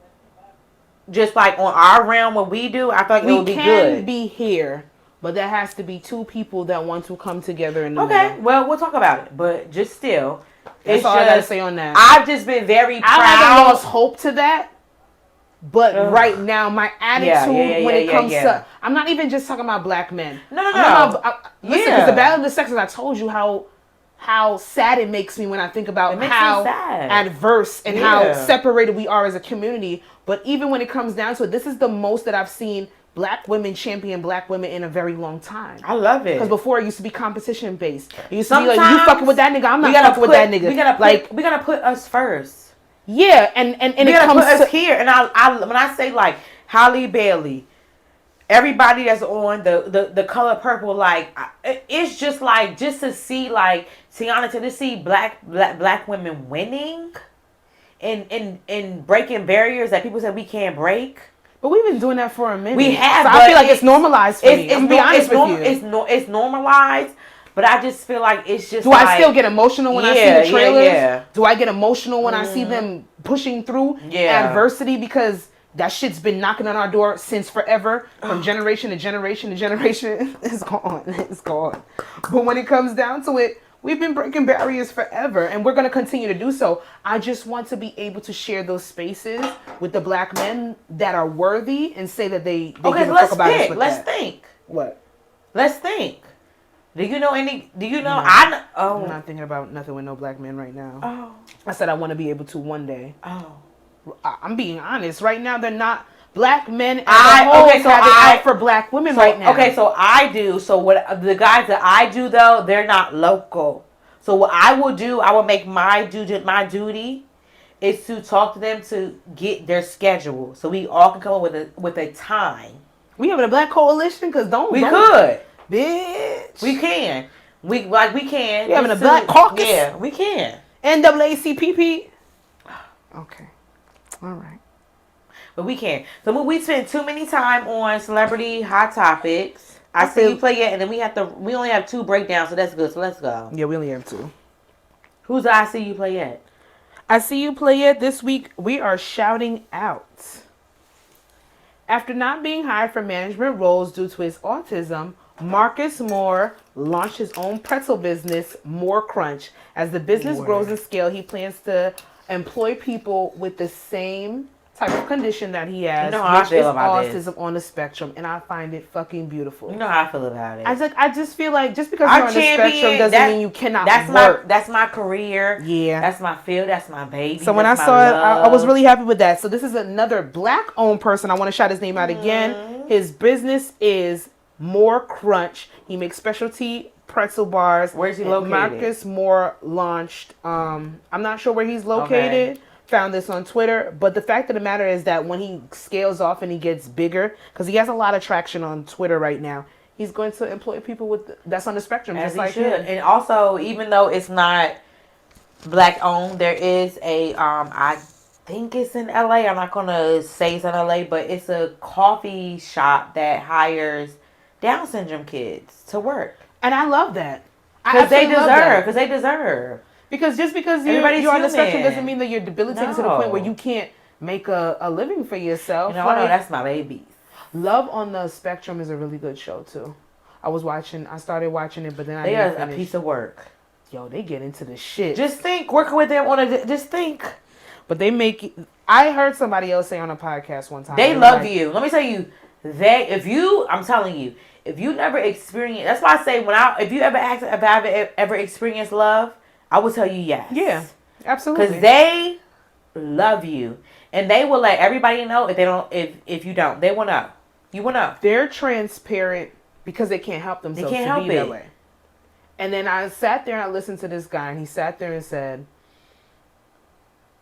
just like on our realm, what we do, I feel like it would be good. We can be here, but there has to be two people that want to come together in the middle. Well, we'll talk about it, but just still. That's all I gotta say on that. I've just been very proud. I haven't lost hope to that, but right now, my attitude when it comes to... I'm not even just talking about Black men. No. Listen, because the battle of the sexes, I told you how sad it makes me when I think about how adverse and how separated we are as a community. But even when it comes down to it, this is the most that I've seen Black women champion Black women in a very long time. I love it. Because before it used to be competition based. It used to be like, you fucking with that nigga, I'm not fucking with that nigga. We gotta put us first. Yeah, and it comes put us here. And I when I say like Halle Bailey, everybody that's on the color purple, like it's just like just to see like Tiana, to see black women winning and breaking barriers that people said we can't break. But we've been doing that for a minute. We have. So I feel like it's normalized for me. I'm be honest with you. It's normalized. But I just feel like it's just. Do I still get emotional when I see the trailers? Yeah. Do I get emotional when I see them pushing through adversity? Because that shit's been knocking on our door since forever, from generation to generation to generation. It's gone. It's gone. But when it comes down to it, we've been breaking barriers forever, and we're going to continue to do so. I just want to be able to share those spaces with the Black men that are worthy and say that they give a fuck about us with Let's think. What? Let's think. Do you know? No, I'm not thinking about nothing with no Black men right now. Oh. I said I want to be able to one day. Oh. I'm being honest. Right now, they're not. Black men out for Black women right now. Okay, so I do. So what the guys that I do though, they're not local. So what I will do, I will make my duty is to talk to them to get their schedule, so we all can come up with a time. We having a black coalition? Because We could. Bitch. We can. We can. We having a black caucus? Yeah, we can. NAACP? Okay. All right. But we can. So we spend too many time on celebrity hot topics. I see you play it, and then we only have 2 breakdowns, so that's good. So let's go. Yeah, we only have 2. Who's I see you play it? I see you play it. This week, we are shouting out. After not being hired for management roles due to his autism, Marcus Moore launched his own pretzel business, Moore Crunch. As the business grows in scale, he plans to employ people with the same type of condition that he has, you know how which I feel is about autism this. on the spectrum, and I find it fucking beautiful. You know how I feel about it. I just feel like just because you're on the spectrum doesn't mean you cannot work. That's my career. Yeah. That's my field. That's my baby. So when I saw it, I was really happy with that. So this is another black-owned person. I want to shout his name out again. His business is Moore Crunch. He makes specialty pretzel bars. Where's he located? Marcus Moore launched. I'm not sure where he's located. Okay. Found this on Twitter, but the fact of the matter is that when he scales off and he gets bigger, because he has a lot of traction on Twitter right now, he's going to employ people that's on the spectrum, as just he like should. him. And also, even though it's not black owned, there is a I think it's in LA. I'm not gonna say it's in LA, but it's a coffee shop that hires Down syndrome kids to work, And I love that. because they deserve. Because just because you're on the spectrum doesn't mean that you're debilitated to the point where you can't make a living for yourself. You know, I know that's my baby. Love on the Spectrum is a really good show too. I started watching it, but then They are a piece of work. Yo, they get into the shit. Just think, working with them just think. But they make it, I heard somebody else say on a podcast one time. They love you. Let me tell you, I'm telling you, if you never experience, that's why I say if you ever ask if I've ever experienced love, I will tell you yes. Yeah, absolutely. Because they love you, and they will let everybody know if you don't. They will know. You will know. They're transparent because they can't help themselves to be that way. And then I sat there and I listened to this guy, and he sat there and said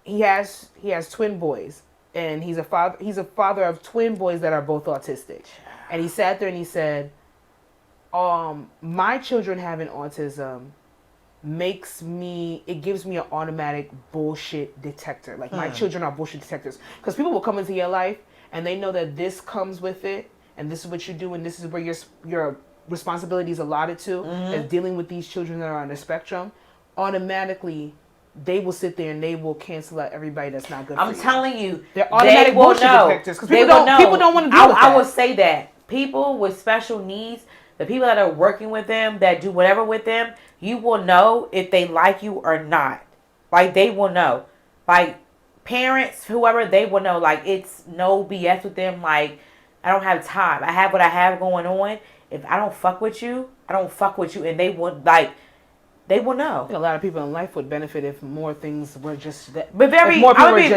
he has twin boys, and he's a father of twin boys that are both autistic. And he sat there and he said, my children having autism gives me an automatic bullshit detector. Like, my children are bullshit detectors. Because people will come into your life and they know that this comes with it, and this is what you do, and this is where your responsibility is allotted to, and dealing with these children that are on the spectrum. Automatically, they will sit there and they will cancel out everybody that's not good for you. I'm telling you, they're automatic bullshit detectors. Because people don't want to deal with that. I will say that people with special needs, the people that are working with them, that do whatever with them, you will know if they like you or not. Like, they will know. Like, parents, whoever, they will know. Like, it's no BS with them. Like, I don't have time. I have what I have going on. If I don't fuck with you, I don't fuck with you. And they will, they will know. I think a lot of people in life would benefit if more things were just that. But I'm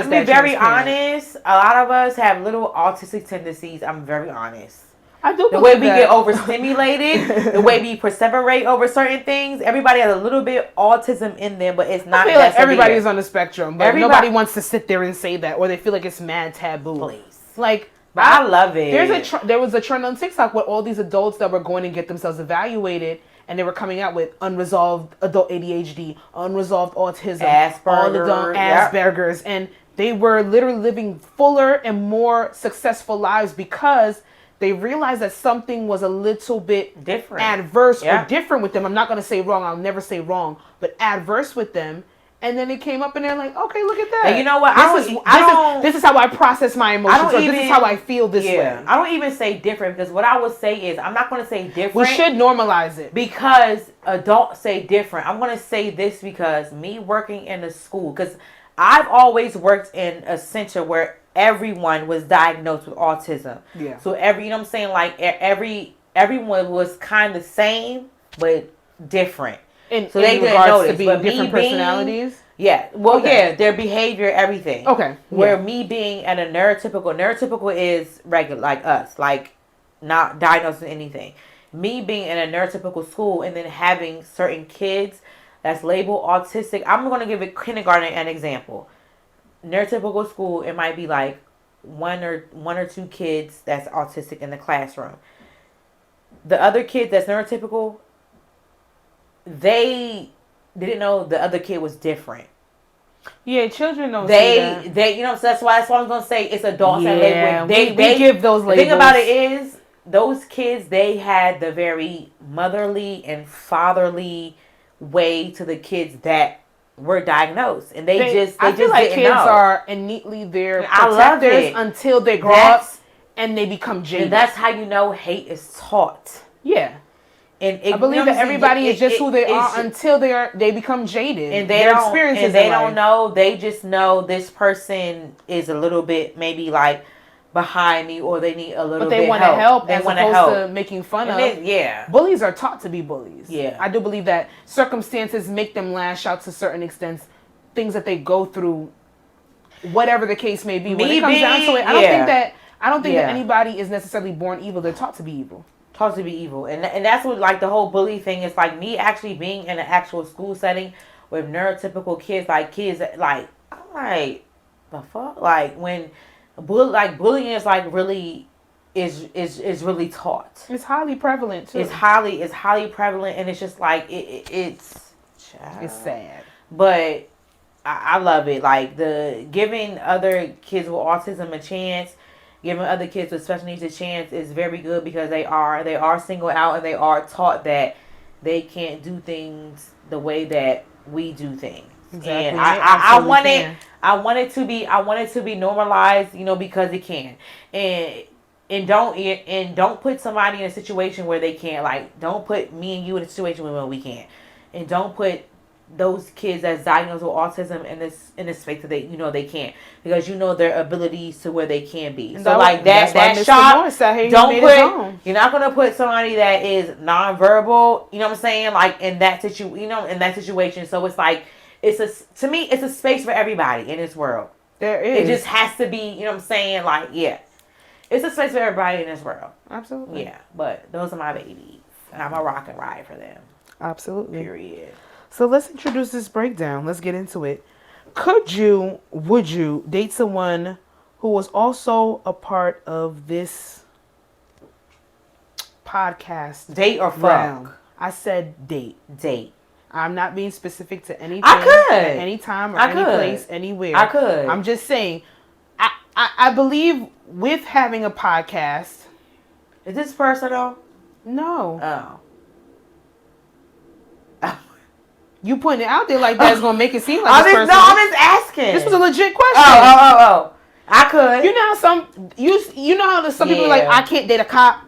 be very honest. A lot of us have little autistic tendencies. I'm very honest. I do. The way we get overstimulated, the way we perseverate over certain things. Everybody has a little bit autism in them, but it's not. I feel like everybody is on the spectrum, but nobody wants to sit there and say that, or they feel like it's mad taboo. Please, like, but I love it. There was a trend on TikTok with all these adults that were going to get themselves evaluated, and they were coming out with unresolved adult ADHD, unresolved autism, Asperger's, and they were literally living fuller and more successful lives because they realized that something was a little bit different, adverse or different with them. I'm not going to say wrong. I'll never say wrong, but adverse with them. And then it came up and they're like, okay, look at that. And you know what? This is how I process my emotions. This is how I feel this way. I don't even say different, because what I would say is, I'm not going to say different. We should normalize it. Because adults say different. I'm going to say this because me working in a school, because I've always worked in a center where everyone was diagnosed with autism. Yeah. So you know what I'm saying? Like, everyone was kind of the same, but different. So they didn't notice. To being different personalities? Yeah. Well, yeah, their behavior, everything. Okay. Where me being at a neurotypical is regular, like us, like not diagnosed with anything. Me being in a neurotypical school and then having certain kids that's labeled autistic. I'm going to give a kindergarten an example. neurotypical school, it might be like one or two kids that's autistic in the classroom. The other kid that's neurotypical, they didn't know the other kid was different. Yeah, children don't see that. They, you know, so that's why I was gonna say it's adults Yeah, that label. we give those labels. The thing about it is, those kids, they had the very motherly and fatherly way to the kids that were diagnosed, and they just I feel just like didn't kids know. are innately their I love protectors it. until they grow up and they become jaded. And that's how you know hate is taught. Yeah. And I believe that everybody is just who they are until they become jaded. And they don't know. They just know this person is a little bit maybe like behind me, or they need a little bit. But they want to help as opposed to making fun of. Yeah. Bullies are taught to be bullies. Yeah. I do believe that circumstances make them lash out to certain extents, things that they go through, whatever the case may be. When it comes down to it, I don't think that anybody is necessarily born evil. They're taught to be evil. Taught to be evil. And that's what, like, the whole bully thing is, like, me actually being in an actual school setting with neurotypical kids, like, I'm like, the fuck? Like, when bullying is, like, really, is really taught. It's highly prevalent, too. It's highly prevalent, and it's just, like, it's sad. But I love it. Like, giving other kids with autism a chance, giving other kids with special needs a chance is very good, because they are singled out, and they are taught that they can't do things the way that we do things. Exactly. And I want it to be normalized, you know, because it can. And don't put somebody in a situation where they can't. Like, don't put me and you in a situation where we can't. And don't put those kids that's diagnosed with autism in this space that they can't, because you know their abilities to where they can be. And so like that shot, you're not gonna put somebody that is nonverbal, you know what I'm saying, like in that situation. So it's like to me it's a space for everybody in this world. There is. It just has to be, you know what I'm saying, like, yeah. It's a space for everybody in this world. Absolutely. Yeah. But those are my babies. And I'm a rock and ride for them. Absolutely. Period. So let's introduce this breakdown. Let's get into it. Would you date someone who was also a part of this podcast? Date or fuck? Round? I said date. Date. I'm not being specific to anything. I could. At any time or any place, anywhere. I could. I'm just saying, I believe with having a podcast. Is this personal? No. Oh. You putting it out there like that's gonna make it seem like this person. No, I'm just asking. This was a legit question. Oh. I could. You know how some people are like, I can't date a cop,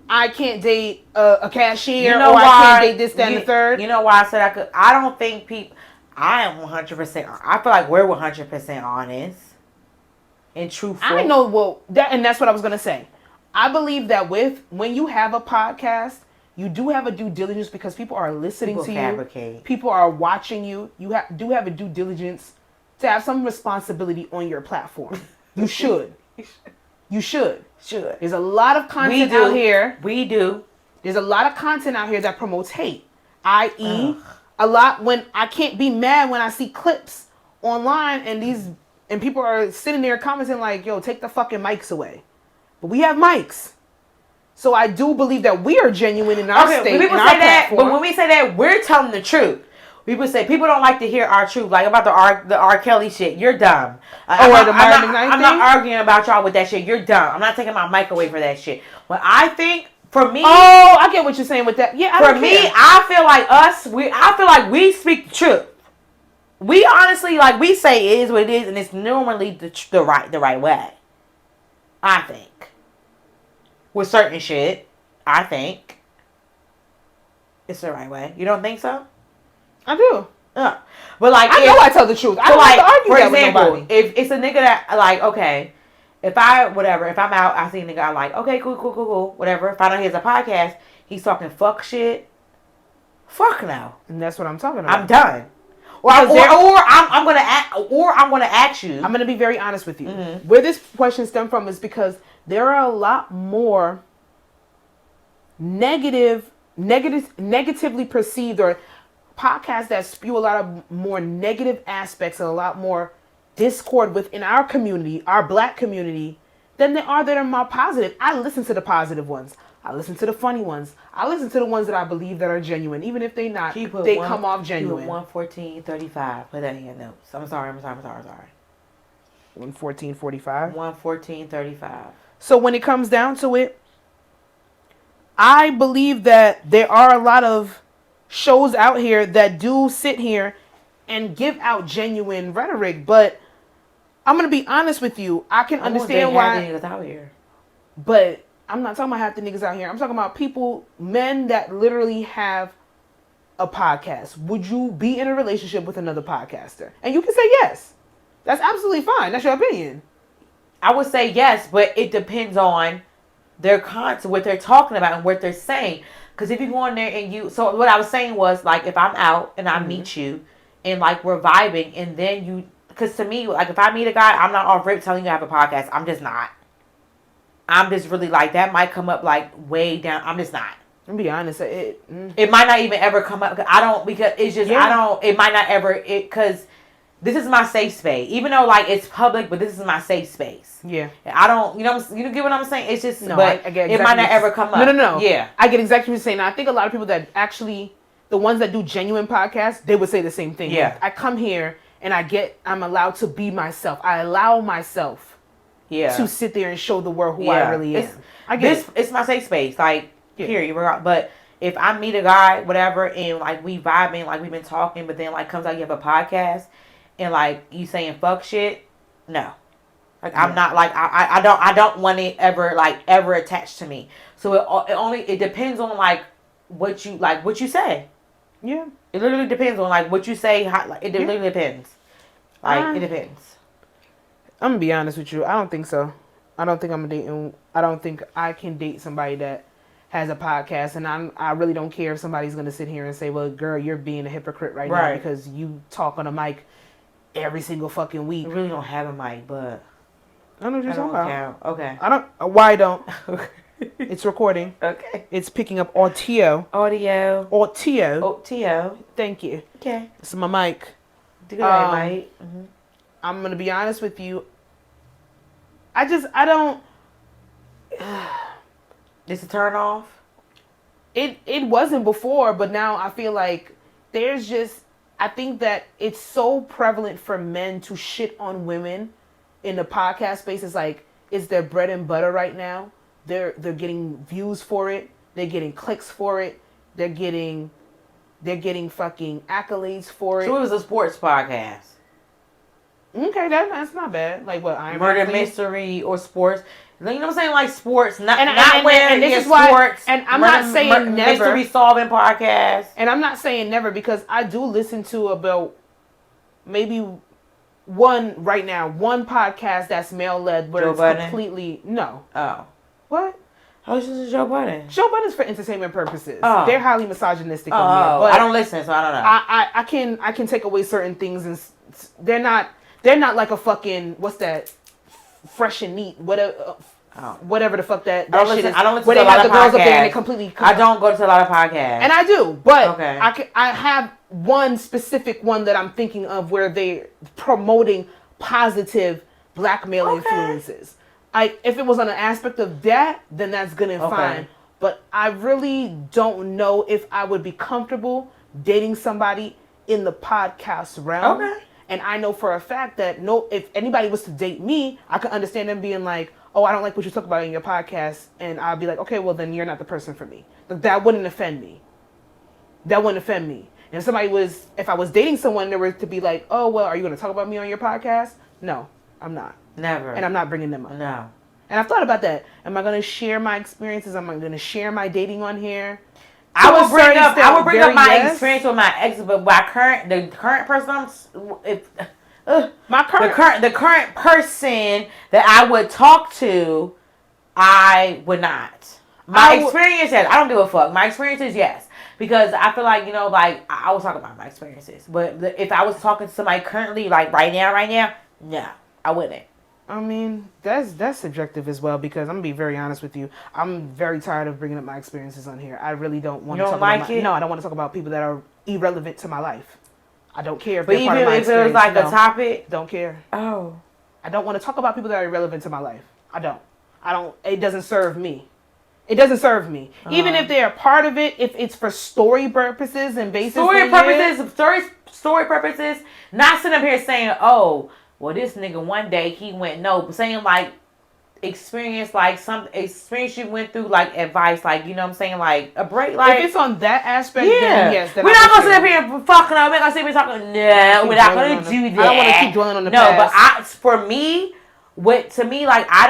I can't date a cashier, or I can't date this, that, and the third. You know why I said I could? I don't think people. I am 100%. I feel like we're 100% honest and truthful. I know and that's what I was gonna say. I believe that when you have a podcast, you do have a due diligence, because people are listening to you. People are watching you. You do have a due diligence to have some responsibility on your platform. You should. You should. There's a lot of content out here. We do. There's a lot of content out here that promotes hate. I.e., a lot when I can't be mad when I see clips online and people are sitting there commenting like, yo, take the fucking mics away. But we have mics. So I do believe that we are genuine in our state, in our platform. But when we say that, we're telling the truth. People say people don't like to hear our truth, like about the R. Kelly shit. You're dumb. I'm not arguing about y'all with that shit. You're dumb. I'm not taking my mic away for that shit. But I think, for me, I get what you're saying with that. Yeah, for me, I feel like we speak the truth. We honestly, like, we say it is what it is, and it's normally the right way. I think. With certain shit, I think it's the right way. You don't think so? I do. But like, I tell the truth. I don't have to argue for that example, with nobody. If it's a nigga that, like, okay, if I'm out, I see a nigga, I'm like, okay, cool, whatever. If I know he has a podcast, he's talking fuck shit. Fuck no. And that's what I'm talking about. I'm done. I'm gonna ask you. I'm gonna be very honest with you. Mm-hmm. Where this question stemmed from is because there are a lot more negatively perceived, or podcasts that spew a lot of more negative aspects and a lot more discord within our community, our black community, than there are that are more positive. I listen to the positive ones. I listen to the funny ones. I listen to the ones that I believe that are genuine, even if they not. They come off genuine. 114.35. Put that in your notes. I'm sorry. 114.45. 114.35. So when it comes down to it, I believe that there are a lot of shows out here that do sit here and give out genuine rhetoric, but I'm gonna be honest with you. I can understand why. Niggas out here. But I'm not talking about half the niggas out here. I'm talking about people, men that literally have a podcast. Would you be in a relationship with another podcaster? And you can say yes. That's absolutely fine. That's your opinion. I would say yes, but it depends on their content, what they're talking about, and what they're saying. Because if you go on there and so what I was saying was, like, if I'm out and I meet you and, like, we're vibing, and then because to me, like, if I meet a guy, I'm not off rip telling you I have a podcast. I'm just not. I'm just really like, that might come up like way down. I'm just not. I'm be honest. It might not even ever come up. Because it's just, it might not ever, because this is my safe space. Even though, like, it's public, but this is my safe space. Yeah. I don't, you get what I'm saying? It's just, no, but I get exactly, it might not ever come up. No. Yeah. I get exactly what you're saying. I think a lot of people that actually, the ones that do genuine podcasts, they would say the same thing. Yeah. Like, I come here and I'm allowed to be myself. I allow myself to sit there and show the world who I really am. It's my safe space. Like, period. But if I meet a guy, whatever, and, like, we vibing, like, we've been talking, but then, like, comes out you have a podcast, and, like, you saying fuck shit, no. Like, I'm not, like, I don't want it ever attached to me. So it depends on, like, what you say. Yeah. It literally depends on, like, what you say. It literally depends. Like, it depends. I'm gonna be honest with you. I don't think so. I don't think I can date somebody that has a podcast, and I really don't care if somebody's gonna sit here and say, well, girl, you're being a hypocrite right now because you talk on a mic every single fucking week. I really don't have a mic, but I know what you're talking about. Okay. Why don't? It's recording. Okay. It's picking up audio. Thank you. Okay. This is my mic. Do that, mic. Mm-hmm. I'm gonna be honest with you. I don't. It's a turn off. It wasn't before, but now I feel like there's just. I think that it's so prevalent for men to shit on women in the podcast space. It's like it's their bread and butter right now. They're getting views for it. They're getting clicks for it. They're getting fucking accolades for it. So it was a sports podcast. Okay, that's not bad. Like what? Murder mystery or sports. You know what I'm saying? Like sports, not this is why. Sports. And I'm not saying never. Mystery solving podcast. And I'm not saying never because I do listen to about maybe one podcast that's male led where it's completely no. Oh, what? How is this Joe Budden? Joe Budden's for entertainment purposes. Oh. They're highly misogynistic on here. But I don't listen, so I don't know. I can take away certain things, and they're not like a fucking what's that? Fresh and neat, whatever the fuck that shit is. I don't listen where to they a lot have of the girls podcasts. up there and they completely. I don't go to a lot of podcasts, and I do, but okay. I have one specific one that I'm thinking of where they're promoting positive black male influences. If it was on an aspect of that, then that's good and fine. But I really don't know if I would be comfortable dating somebody in the podcast realm. Okay. And I know for a fact that if anybody was to date me, I could understand them being like, oh, I don't like what you talk about in your podcast. And I'll be like, okay, well, then you're not the person for me. That wouldn't offend me. And if I was dating someone, there were to be like, oh, well, are you going to talk about me on your podcast? No, I'm not. Never. And I'm not bringing them up. No. And I've thought about that. Am I going to share my experiences? Am I going to share my dating on here? I would bring up my experience with my ex, but the current person the current person that I would talk to, I would not. My experience is I don't give a fuck. My experience is yes. Because I feel like, like I was talking about my experiences. But if I was talking to somebody currently, like right now, no, I wouldn't. I mean, that's subjective as well because I'm gonna be very honest with you. I'm very tired of bringing up my experiences on here. I really don't want to talk about No, I don't want to talk about people that are irrelevant to my life. I don't care if But they're part of even my if it was experience. like No. a topic. Don't care. Oh. I don't want to talk about people that are irrelevant to my life. I don't. It doesn't serve me. It doesn't serve me. Even if they're a part of it, if it's for story purposes and basis. Story purposes. Not sitting up here saying, oh, well, this nigga one day he went no, but saying like experience, like some experience you went through, like advice, like, you know what I'm saying, like a break, like if it's on that aspect, yeah, then yes. Then we're not gonna sit up here and fucking up. We're not gonna sit up here talking. No, we're not gonna do that. I don't want to keep dwelling on the no, past. but for me, what I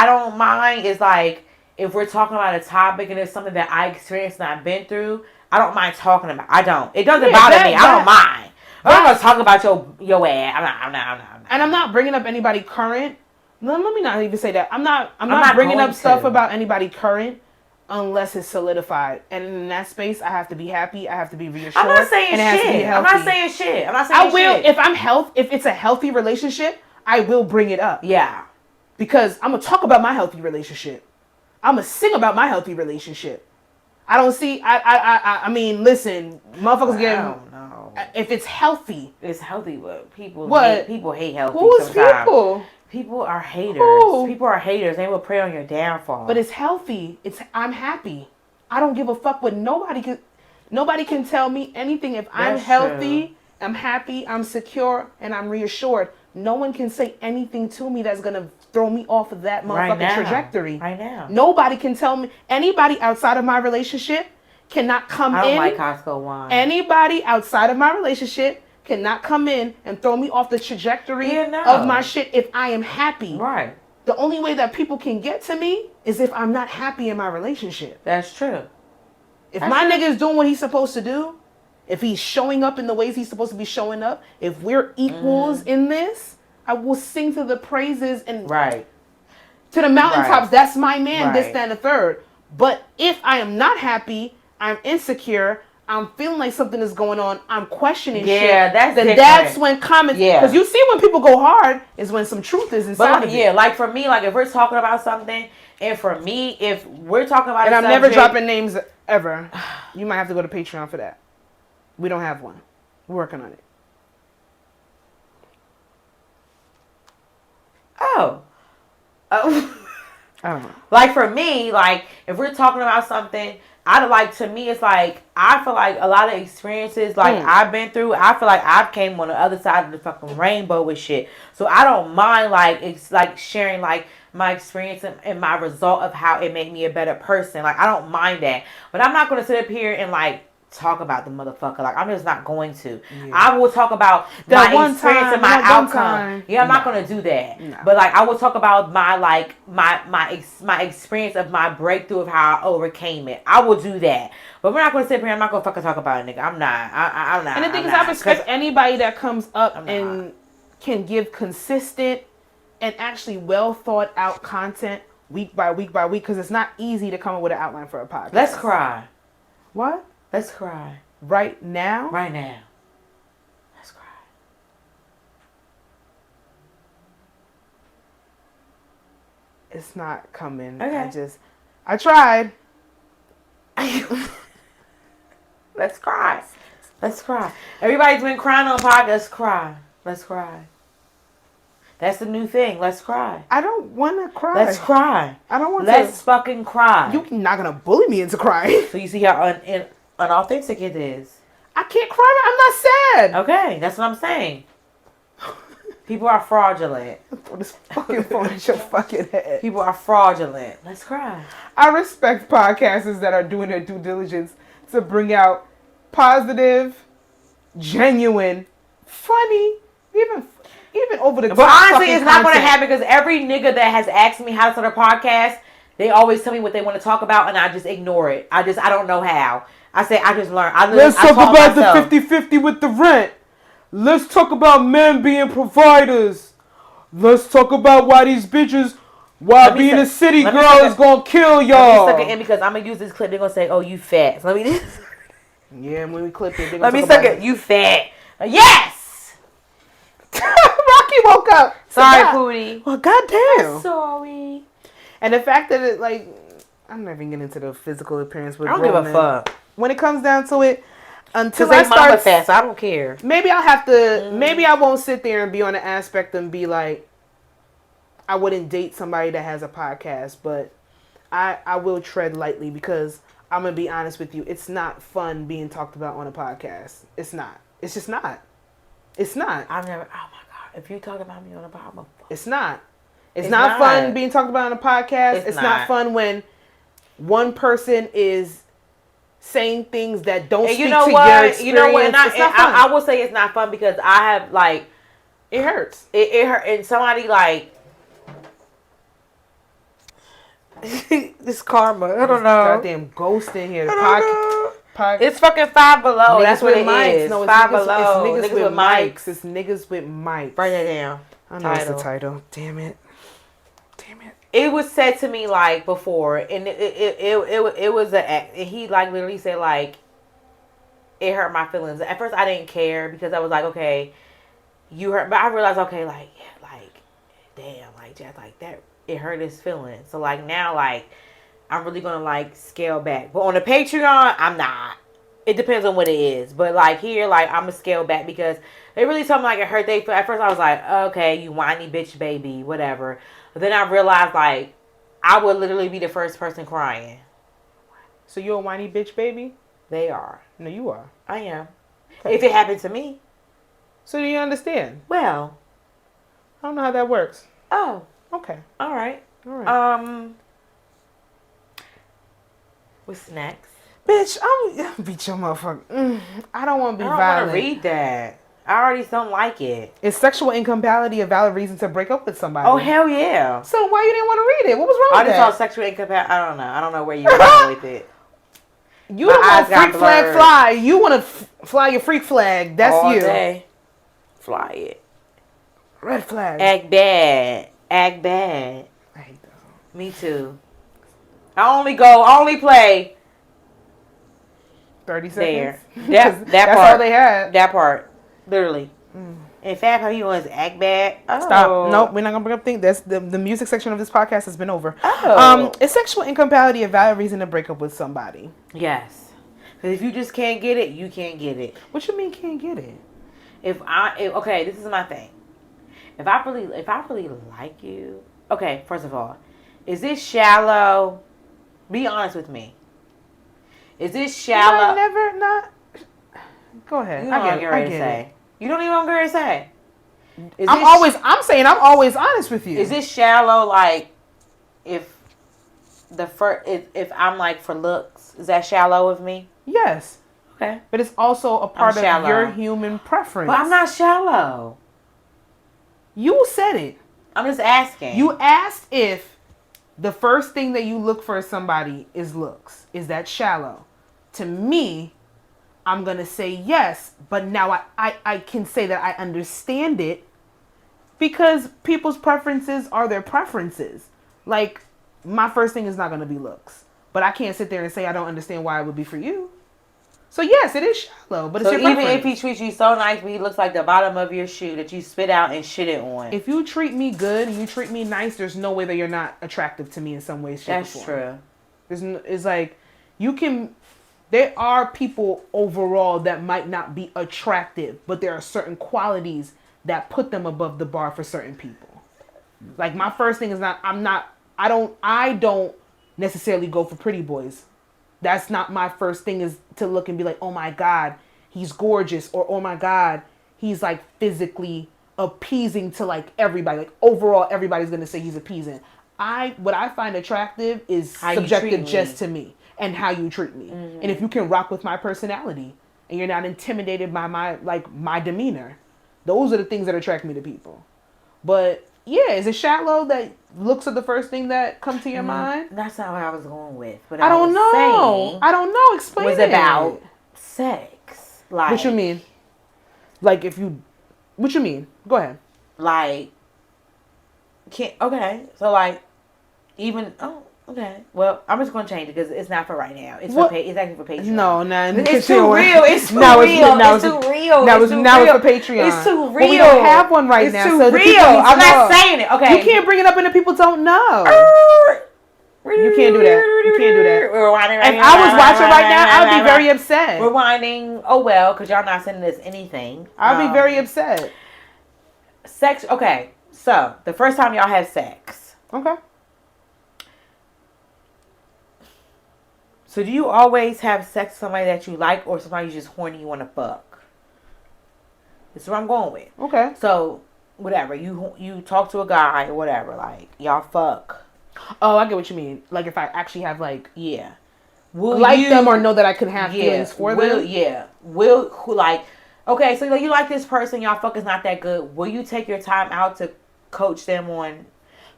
don't mind is like if we're talking about a topic and it's something that I experienced and I've been through, I don't mind talking about. I don't. It doesn't bother me. I don't mind. I'm gonna talk about your ass. I'm not. And I'm not bringing up anybody current. Let me not even say that. I'm not bringing up stuff about anybody current unless it's solidified. And in that space, I have to be happy. I have to be reassured. I'm not saying and it has to be shit. healthy. I'm not saying shit. I will if it's a healthy relationship, I will bring it up. Yeah. Because I'm gonna talk about my healthy relationship. I'm gonna sing about my healthy relationship. I don't see. I mean, listen, motherfuckers get. I don't know. If it's healthy, it's healthy, but people hate healthy. Who's sometimes. people? People are haters. Who? People are haters. They will prey on your downfall. But it's healthy. I'm happy. I don't give a fuck what nobody can. Nobody can tell me anything if I'm healthy. True. I'm happy. I'm secure, and I'm reassured. No one can say anything to me that's gonna throw me off of that motherfucking trajectory. Right now. Nobody can tell me. Anybody outside of my relationship cannot come in. I don't like Costco wine. Anybody outside of my relationship cannot come in and throw me off the trajectory of my shit if I am happy. Right. The only way that people can get to me is if I'm not happy in my relationship. That's true. If my nigga is doing what he's supposed to do, if he's showing up in the ways he's supposed to be showing up, if we're equals in this, I will sing to the praises and to the mountaintops. That's my man, this, that, and the third. But if I am not happy, I'm insecure, I'm feeling like something is going on, I'm questioning shit. That's when comments. Because you see when people go hard is when some truth is inside of it. Yeah, like for me, like if we're talking about something, and for me, if we're talking about and I'm never dropping names ever. You might have to go to Patreon for that. We don't have one. We're working on it. Oh. I don't know. Like for me, like if we're talking about something, to me, it's like, I feel like a lot of experiences, like I've been through, I feel like I've came on the other side of the fucking rainbow with shit. So I don't mind, like, it's like sharing, like, my experience and my result of how it made me a better person. Like, I don't mind that. But I'm not going to sit up here and, like, talk about the motherfucker. Like, I'm just not going to. Yeah. I will talk about my experience and my outcome. Yeah, I'm not going to do that. No. But, like, I will talk about my, like, my experience of my breakthrough of how I overcame it. I will do that. But we're not going to sit here. I'm not going to fucking talk about it, nigga. I'm not. I'm not. And the thing is, I respect anybody that comes up and can give consistent and actually well thought out content week by week by week, because it's not easy to come up with an outline for a podcast. Let's cry. What? Let's cry. Right now? Right now. Let's cry. It's not coming. Okay. I tried. Let's cry. Let's cry. Everybody's been crying on podcast. Let's cry. Let's cry. That's the new thing. Let's cry. I don't want to cry. Let's cry. I don't want Let's fucking cry. You're not going to bully me into crying. So you see how unauthentic it is. I can't cry. I'm not sad. Okay, that's what I'm saying. People are fraudulent. Throw this fucking phone at your fucking head. People are fraudulent. Let's cry. I respect podcasters that are doing their due diligence to bring out positive, genuine, funny, even over the top. But honestly, it's not going to happen, because every nigga that has asked me how to start a podcast, they always tell me what they want to talk about, and I just ignore it. I don't know how. I say, I just learn. Let's talk about the 50-50 with the rent. Let's talk about men being providers. Let's talk about why these bitches, being a city girl is going to kill y'all. Let me suck it in, because I'm going to use this clip. They're going to say, oh, you fat. So let me yeah, when we clip it, let me suck it. You fat. Yes! Rocky woke up. Sorry, Pootie. Well, goddamn. I'm sorry. And the fact that it, like, I'm not even getting into the physical appearance with I don't give a fuck. When it comes down to it, until Cause I they mama start. fat, so I don't care. Maybe I'll have to. Maybe I won't sit there and be on the aspect and be like, I wouldn't date somebody that has a podcast, but I will tread lightly because I'm gonna be honest with you. It's not fun being talked about on a podcast. It's not. It's just not. It's not. I've never. Oh my god! If you talk about me on a podcast, It's not. It's not fun being talked about on a podcast. It's not fun when one person is saying things that don't speak to your experience. You know what? It's not fun. I will say it's not fun because I have like it hurts. It hurt, and somebody like this karma. I don't know. Goddamn ghost in here. It's fucking Five Below. That's what it mics. is. No, it's Five niggas, Below. It's niggas with mics. It's niggas with mics. Write that down. I know it's the title. Damn it. It was said to me like before, and it was he like literally said like it hurt my feelings. At first I didn't care because I was like, okay, you hurt, but I realized, okay, like damn, like Jazz, like that, it hurt his feelings. So like now, like I'm really gonna like scale back. But on the Patreon, I'm not. It depends on what it is. But like here, like I'm gonna scale back because they really told me like it hurt they feel. At first I was like, okay, you whiny bitch baby, whatever. But then I realized like I would literally be the first person crying. So you're a whiny bitch baby? They are. No, you are. I am. Okay. If it happened to me. So do you understand? Well, I don't know how that works. Oh. Okay. All right. What's next? Bitch, I'm beat your motherfucker. I don't want to be violent. I don't want to read that. I already don't like it. Is sexual incompatibility a valid reason to break up with somebody? Oh, hell yeah. So why you didn't want to read it? What was wrong with that? I just saw sexual incompatibility. I don't know. I don't know where you were going with it. You don't want freak flag fly. You want to fly your freak flag. That's all you. Day. Fly it. Red flag. Act bad. Act bad. I hate that song. Me too. I only play 30 seconds. There. That that's part. all they had. That part. Literally. In fact, how he wants to act bad. Oh. Stop. Nope, we're not going to bring up things. That's the music section of this podcast has been over. Oh. Is sexual incompatibility a valid reason to break up with somebody? Yes. Because if you just can't get it, you can't get it. What you mean can't get it? Okay, this is my thing. If I really like you, okay, first of all, is this shallow? Be honest with me. Is this shallow? Go ahead. You don't know what I'm say. You don't even know what I'm say. I'm always honest with you. Is this shallow? Like, if I'm like for looks, is that shallow of me? Yes. Okay. But it's also a part of your human preference. But I'm not shallow. You said it. I'm just asking. You asked if the first thing that you look for somebody is looks. Is that shallow? To me, I'm going to say yes. But now I can say that I understand it because people's preferences are their preferences. Like, my first thing is not going to be looks. But I can't sit there and say I don't understand why it would be for you. So yes, it is shallow, but it's your preference. Even if he treats you so nice, but he looks like the bottom of your shoe that you spit out and shit it on. If you treat me good and you treat me nice, there's no way that you're not attractive to me in some way, shape, or form. That's true. It's like there are people overall that might not be attractive, but there are certain qualities that put them above the bar for certain people. Like my first thing is I don't necessarily go for pretty boys. That's not my first thing is to look and be like, oh my God, he's gorgeous. Or, oh my God, he's like physically appeasing to like everybody. Like overall, everybody's going to say he's appeasing. What I find attractive is how subjective just to me and how you treat me. Mm-hmm. And if you can rock with my personality and you're not intimidated by my demeanor, those are the things that attract me to people. But yeah, is it shallow that looks are the first thing that come to your mind? That's not what I was going with. But I don't know. I don't know. Explain it. Was about sex. Like what you mean? Like what you mean? Go ahead. Like okay. So like okay. Well, I'm just gonna change it because it's not for right now. It's it's actually for Patreon. No, it's too real. It's too real. It's too real. Now it's for Patreon. It's too real. But we don't have one right now. It's too real. I'm not saying it. Okay. You can't bring it up and the people don't know. You can't do that. You can't do that. Rewinding. If I was watching right now, I'd be very upset. Rewinding. Oh well, because y'all not sending us anything. I'd be very upset. Sex. Okay, so the first time y'all had sex. Okay. So do you always have sex with somebody that you like, or somebody you just horny you want to fuck? This is what I'm going with. Okay. So whatever you talk to a guy or whatever, like y'all fuck. Oh, I get what you mean. Like if I actually have like Will like you, them or know that I can have feelings for them. Yeah. Will who like okay, so you like this person, y'all fuck is not that good. Will you take your time out to coach them on?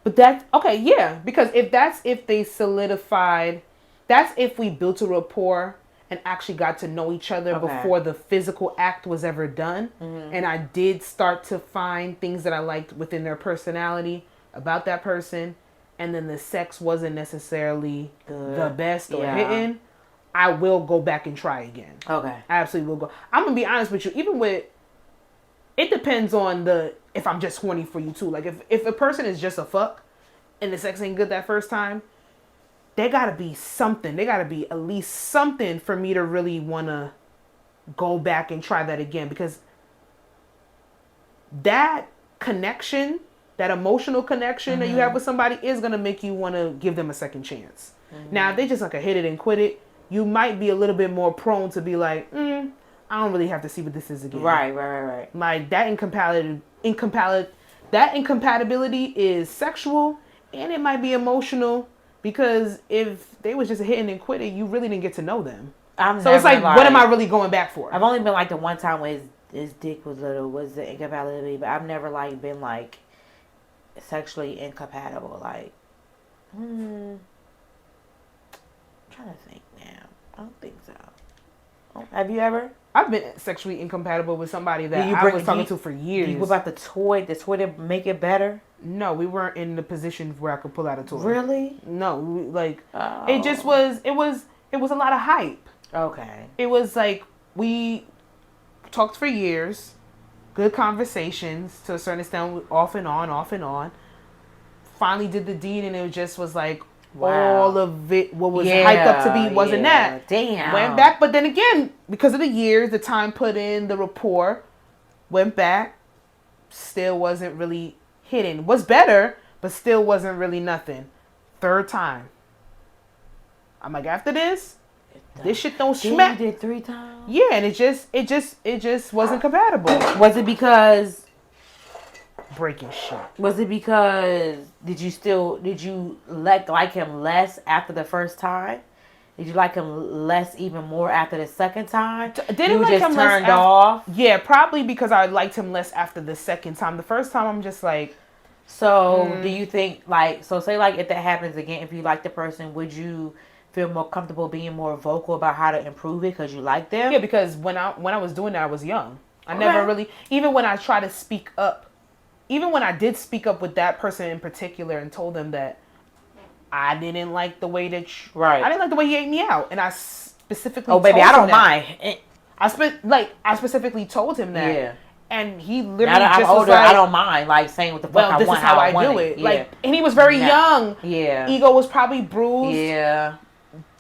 But that's okay, yeah. Because if they solidified, that's if we built a rapport and actually got to know each other before the physical act was ever done. Mm-hmm. And I did start to find things that I liked within their personality about that person. And then the sex wasn't necessarily the best or hitting. I will go back and try again. Okay. I absolutely will go. I'm going to be honest with you. Even with, it depends on if I'm just horny for you too. Like if a person is just a fuck and the sex ain't good that first time, there gotta be something. There gotta be at least something for me to really wanna go back and try that again, because that connection, that emotional connection that you have with somebody is gonna make you wanna give them a second chance. Now, if they just like a hit it and quit it, you might be a little bit more prone to be like, I don't really have to see what this is again. Right. Like that incompatibility is sexual and it might be emotional. Because if they was just hitting and quitting, you really didn't get to know them. So it's like, what am I really going back for? I've only been like the one time when his dick was little, was the incompatibility, but I've never like been like sexually incompatible. Like, I'm trying to think now. I don't think so. Have you ever? I've been sexually incompatible with somebody that I was talking to for years. What about the toy to make it better? No, we weren't in the position where I could pull out a toy. Really? No, it just was. It was a lot of hype. Okay. It was like we talked for years, good conversations to a certain extent, off and on. Finally, did the deed, and it just was like all of it. What was hyped up to be wasn't that. Damn. Went back, but then again, because of the years, the time put in, the rapport, went back. Still wasn't really hitting. Was better, but still wasn't really nothing. Third time, I'm like, after this shit don't smack. You did 3 times. Yeah, and it just wasn't compatible. Was it because breaking shit? Was it because did you like him less after the first time? Did you like him less even more after the second time? Didn't like him turned off? Yeah, probably because I liked him less after the second time. The first time I'm just like. So do you think say if that happens again, if you like the person, would you feel more comfortable being more vocal about how to improve it because you like them? Yeah, because when I was doing that, I was young. I never really, even when I try to speak up, even when I did speak up with that person in particular and told them that I didn't like the way that I didn't like the way he ate me out, and I specifically I don't mind. I specifically told him that. Yeah. And he literally now that I'm just older, was like, I don't mind saying what the fuck I want. This is how I do it. Yeah. And he was very young. Yeah. Ego was probably bruised. Yeah.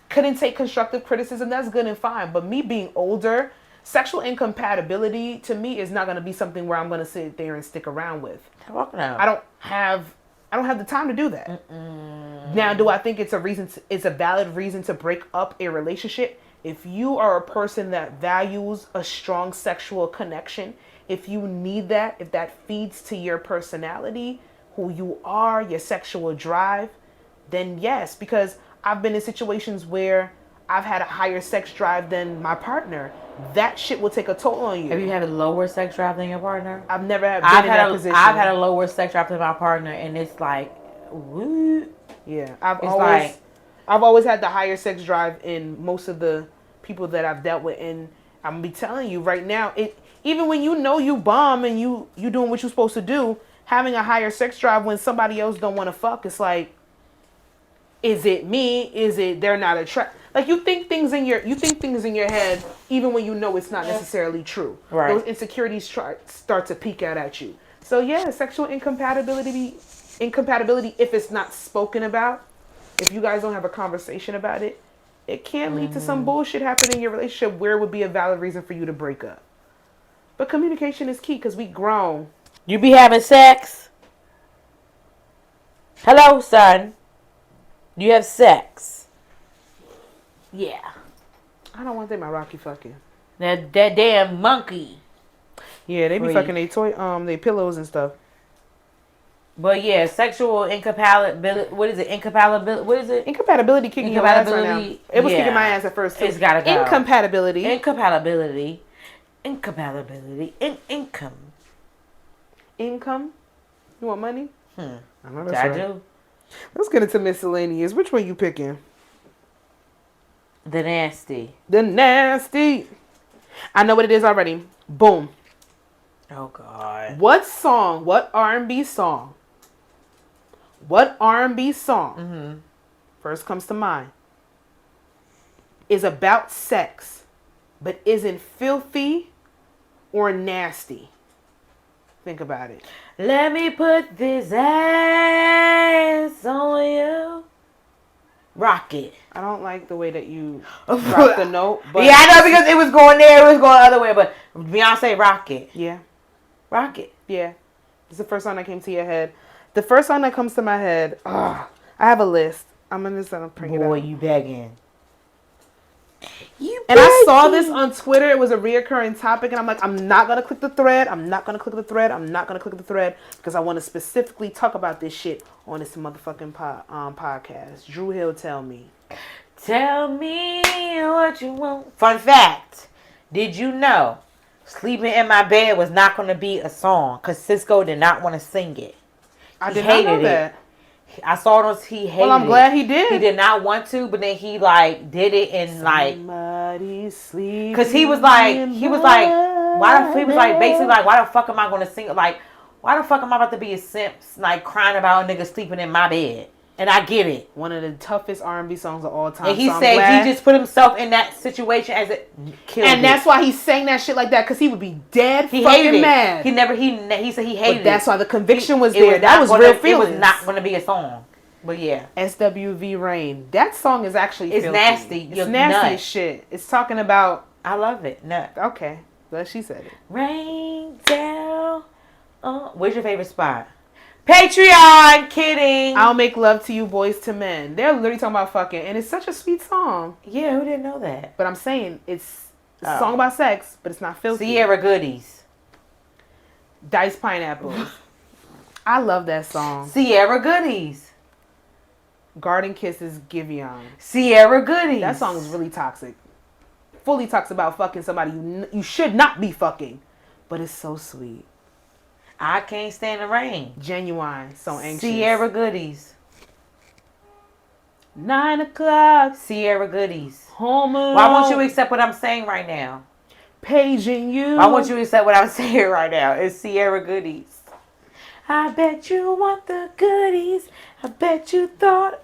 Couldn't take constructive criticism. That's good and fine. But me being older, sexual incompatibility to me is not going to be something where I'm going to sit there and stick around with. I don't have the time to do that. Now, do I think it's a valid reason to break up a relationship? If you are a person that values a strong sexual connection, if you need that, if that feeds to your personality, who you are, your sexual drive, then yes, because I've been in situations where I've had a higher sex drive than my partner. That shit will take a toll on you. Have you had a lower sex drive than your partner? I've never been in that position. I've had a lower sex drive than my partner, and it's like, woo. Yeah, I've always had the higher sex drive in most of the people that I've dealt with, and I'm gonna be telling you right now, even when you know you bomb and you doing what you're supposed to do, having a higher sex drive when somebody else don't want to fuck, it's like, is it me? Is it they're not attracted? Like you think things in your head even when you know it's not necessarily true. Right. Those insecurities start to peek out at you. So yeah, sexual incompatibility if it's not spoken about, if you guys don't have a conversation about it, it can lead to some bullshit happening in your relationship where it would be a valid reason for you to break up. But communication is key because we grown. You be having sex? Hello, son. Do you have sex? Yeah. I don't want them my Rocky fucking. That damn monkey. Yeah, they be Freak. fucking they pillows and stuff. But yeah, sexual incompatibility. What is it? Incompatibility. What is it? Incompatibility kicking your ass right now. It was kicking my ass at first too. It's gotta go. Incompatibility. Incompatibility. Income. Income. You want money? I know that's I right. do. Let's get into miscellaneous. Which one you picking? The nasty. The nasty. I know what it is already. Boom. Oh God. What song? What R&B song? What R&B song first comes to mind is about sex, but isn't filthy or nasty? Think about it. Let me put this ass on you. Rock it. I don't like the way that you dropped the note. But Yeah, I know because it was going there, it was going the other way, but Beyonce, rock it. Yeah. Rock it. Yeah. It's the first song that came to your head. The first song that comes to my head, I have a list. I'm going to bring it up. Boy, you begging. You And I saw this on Twitter. It was a reoccurring topic. And I'm like, I'm not going to click the thread. I'm not going to click the thread. I'm not going to click the thread. Because I want to specifically talk about this shit on this motherfucking podcast. Drew Hill, tell me. Tell me what you want. Fun fact. Did you know Sleeping in My Bed was not going to be a song? Because Cisco did not want to sing it. I did not know that. I saw it. He hated it. Well, I'm glad he did. He did not want to, but then he like did it and like, because he was like, why the, he was like basically like, why the fuck am I gonna sing it? Like, why the fuck am I about to be a simp like crying about a nigga sleeping in my bed? And I get it. One of the toughest R&B songs of all time. And he said he just put himself in that situation as it killed. And that's why he sang that shit like that, because he would be dead he fucking hated mad. It. He said he hated it. But that's why the conviction was there. That was real feelings. It was not going to be a song. But yeah. SWV Rain. That song is actually It's filthy. nasty. It's nasty as shit. It's talking about... I love it. Nut. Okay. Well, she said it. Rain down. Where's your favorite spot? Patreon. Kidding. I'll Make Love to You, Boys to Men. They're literally talking about fucking. And it's such a sweet song. Yeah, who didn't know that? But I'm saying it's a song about sex, but it's not filthy. Sierra Goodies. Diced Pineapples. I love that song. Sierra Goodies. Garden Kisses, Giveon. Sierra Goodies. That song is really toxic. Fully talks about fucking somebody you should not be fucking. But it's so sweet. I Can't Stand the Rain. Genuine. So anxious. Sierra Goodies. 9 o'clock. Sierra Goodies. Home alone. Why won't you accept what I'm saying right now? Paging you. Why won't you accept what I'm saying right now? It's Sierra Goodies. I bet you want the goodies. I bet you thought.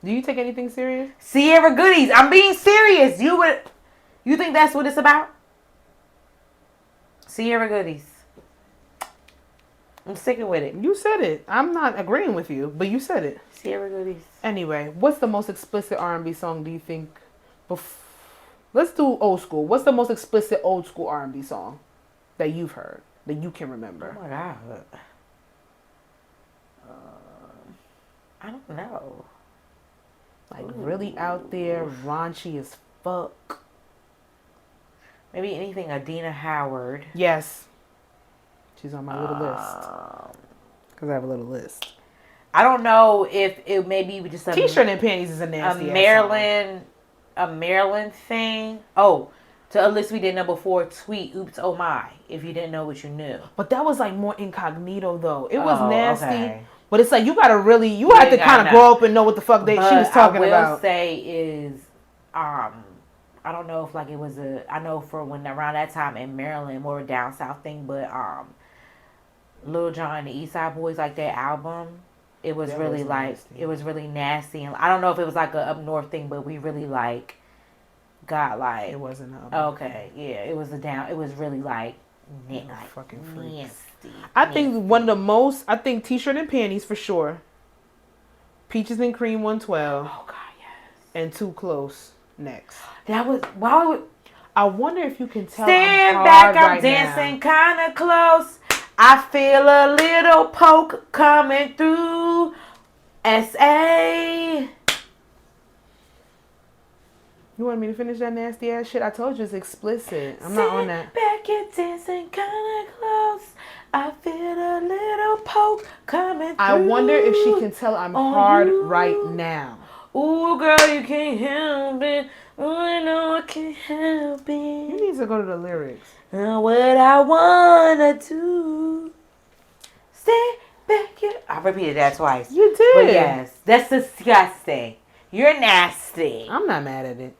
Do you take anything serious? Sierra Goodies. I'm being serious. You think that's what it's about? Sierra Goodies. I'm sticking with it. You said it. I'm not agreeing with you, but you said it. Sierra Goodies. Anyway, what's the most explicit R&B song do you think? Let's do old school. What's the most explicit old school R&B song that you've heard, that you can remember? Oh my God. I don't know. Like really out there, raunchy as fuck. Maybe anything Adina Howard. Yes. She's on my little list. Because I have a little list. I don't know if it maybe just T-shirt and panties is a nasty a Maryland thing. Oh, to a list we didn't know before. Tweet, oops, oh my. If you didn't know what you knew. But that was like more incognito though. It was nasty. Okay. But it's like you gotta really, you have to kind of grow up and know what the fuck she was talking about. I will say is, I don't know if like it was I know for when around that time in Maryland, more down south thing, but Lil Jon and the East Side Boys, like their album, it was really like nasty. It was really nasty, and I don't know if it was like a up north thing, but we really like got like it wasn't okay, yeah, it was it was really like fucking nasty. I think one of the most, I think T-shirt and panties for sure. Peaches and Cream 112, Oh God, yes. and Too Close next. That was why would I wonder if you can tell stand I'm back. hard I'm right dancing now. kind of close. I feel a little poke coming through. SA. You want me to finish that nasty ass shit? I told you it's explicit. I'm not on that. Back, you're dancing kind of close. I feel a little poke coming through. I wonder if she can tell I'm on hard you. right now. Ooh, girl, you can't help it. Ooh, I know I can't help You it. need to go to the lyrics. What I wanna do. Stay back here. I repeated that twice. You did. But yes, that's disgusting. You're nasty. I'm not mad at it.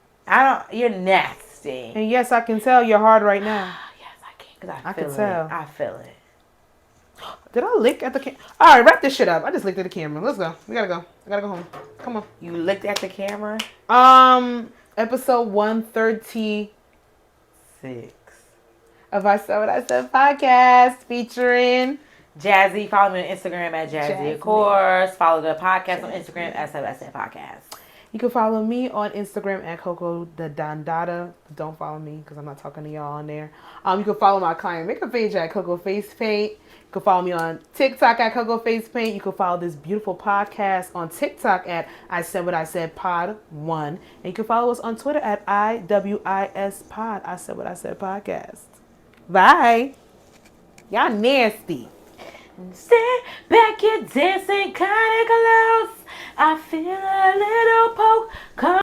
You're nasty. And yes, I can tell you're hard right now. Yes, I can. Because I feel can it. tell. I feel it. Did I lick at the camera? All right, wrap this shit up. I just licked at the camera. Let's go. We gotta go. I gotta go home. Come on. You looked at the camera? Episode 136 6. of I Said What I Said podcast featuring Jazzy. Follow me on Instagram at Jazzy, Jazzy. of course. Follow the podcast on Instagram at SFSN Podcast. You can follow me on Instagram at Coco the Dandada. Don't follow me because I'm not talking to y'all on there. You can follow my client makeup page at Coco Face Paint. You can follow me on TikTok at Coco Face Paint. You can follow this beautiful podcast on TikTok at I Said What I Said Pod 1. And you can follow us on Twitter at IWIS Pod. I Said What I Said Podcast. Bye. Y'all nasty. Stay back, you're dancing kind of close. I feel a little poke.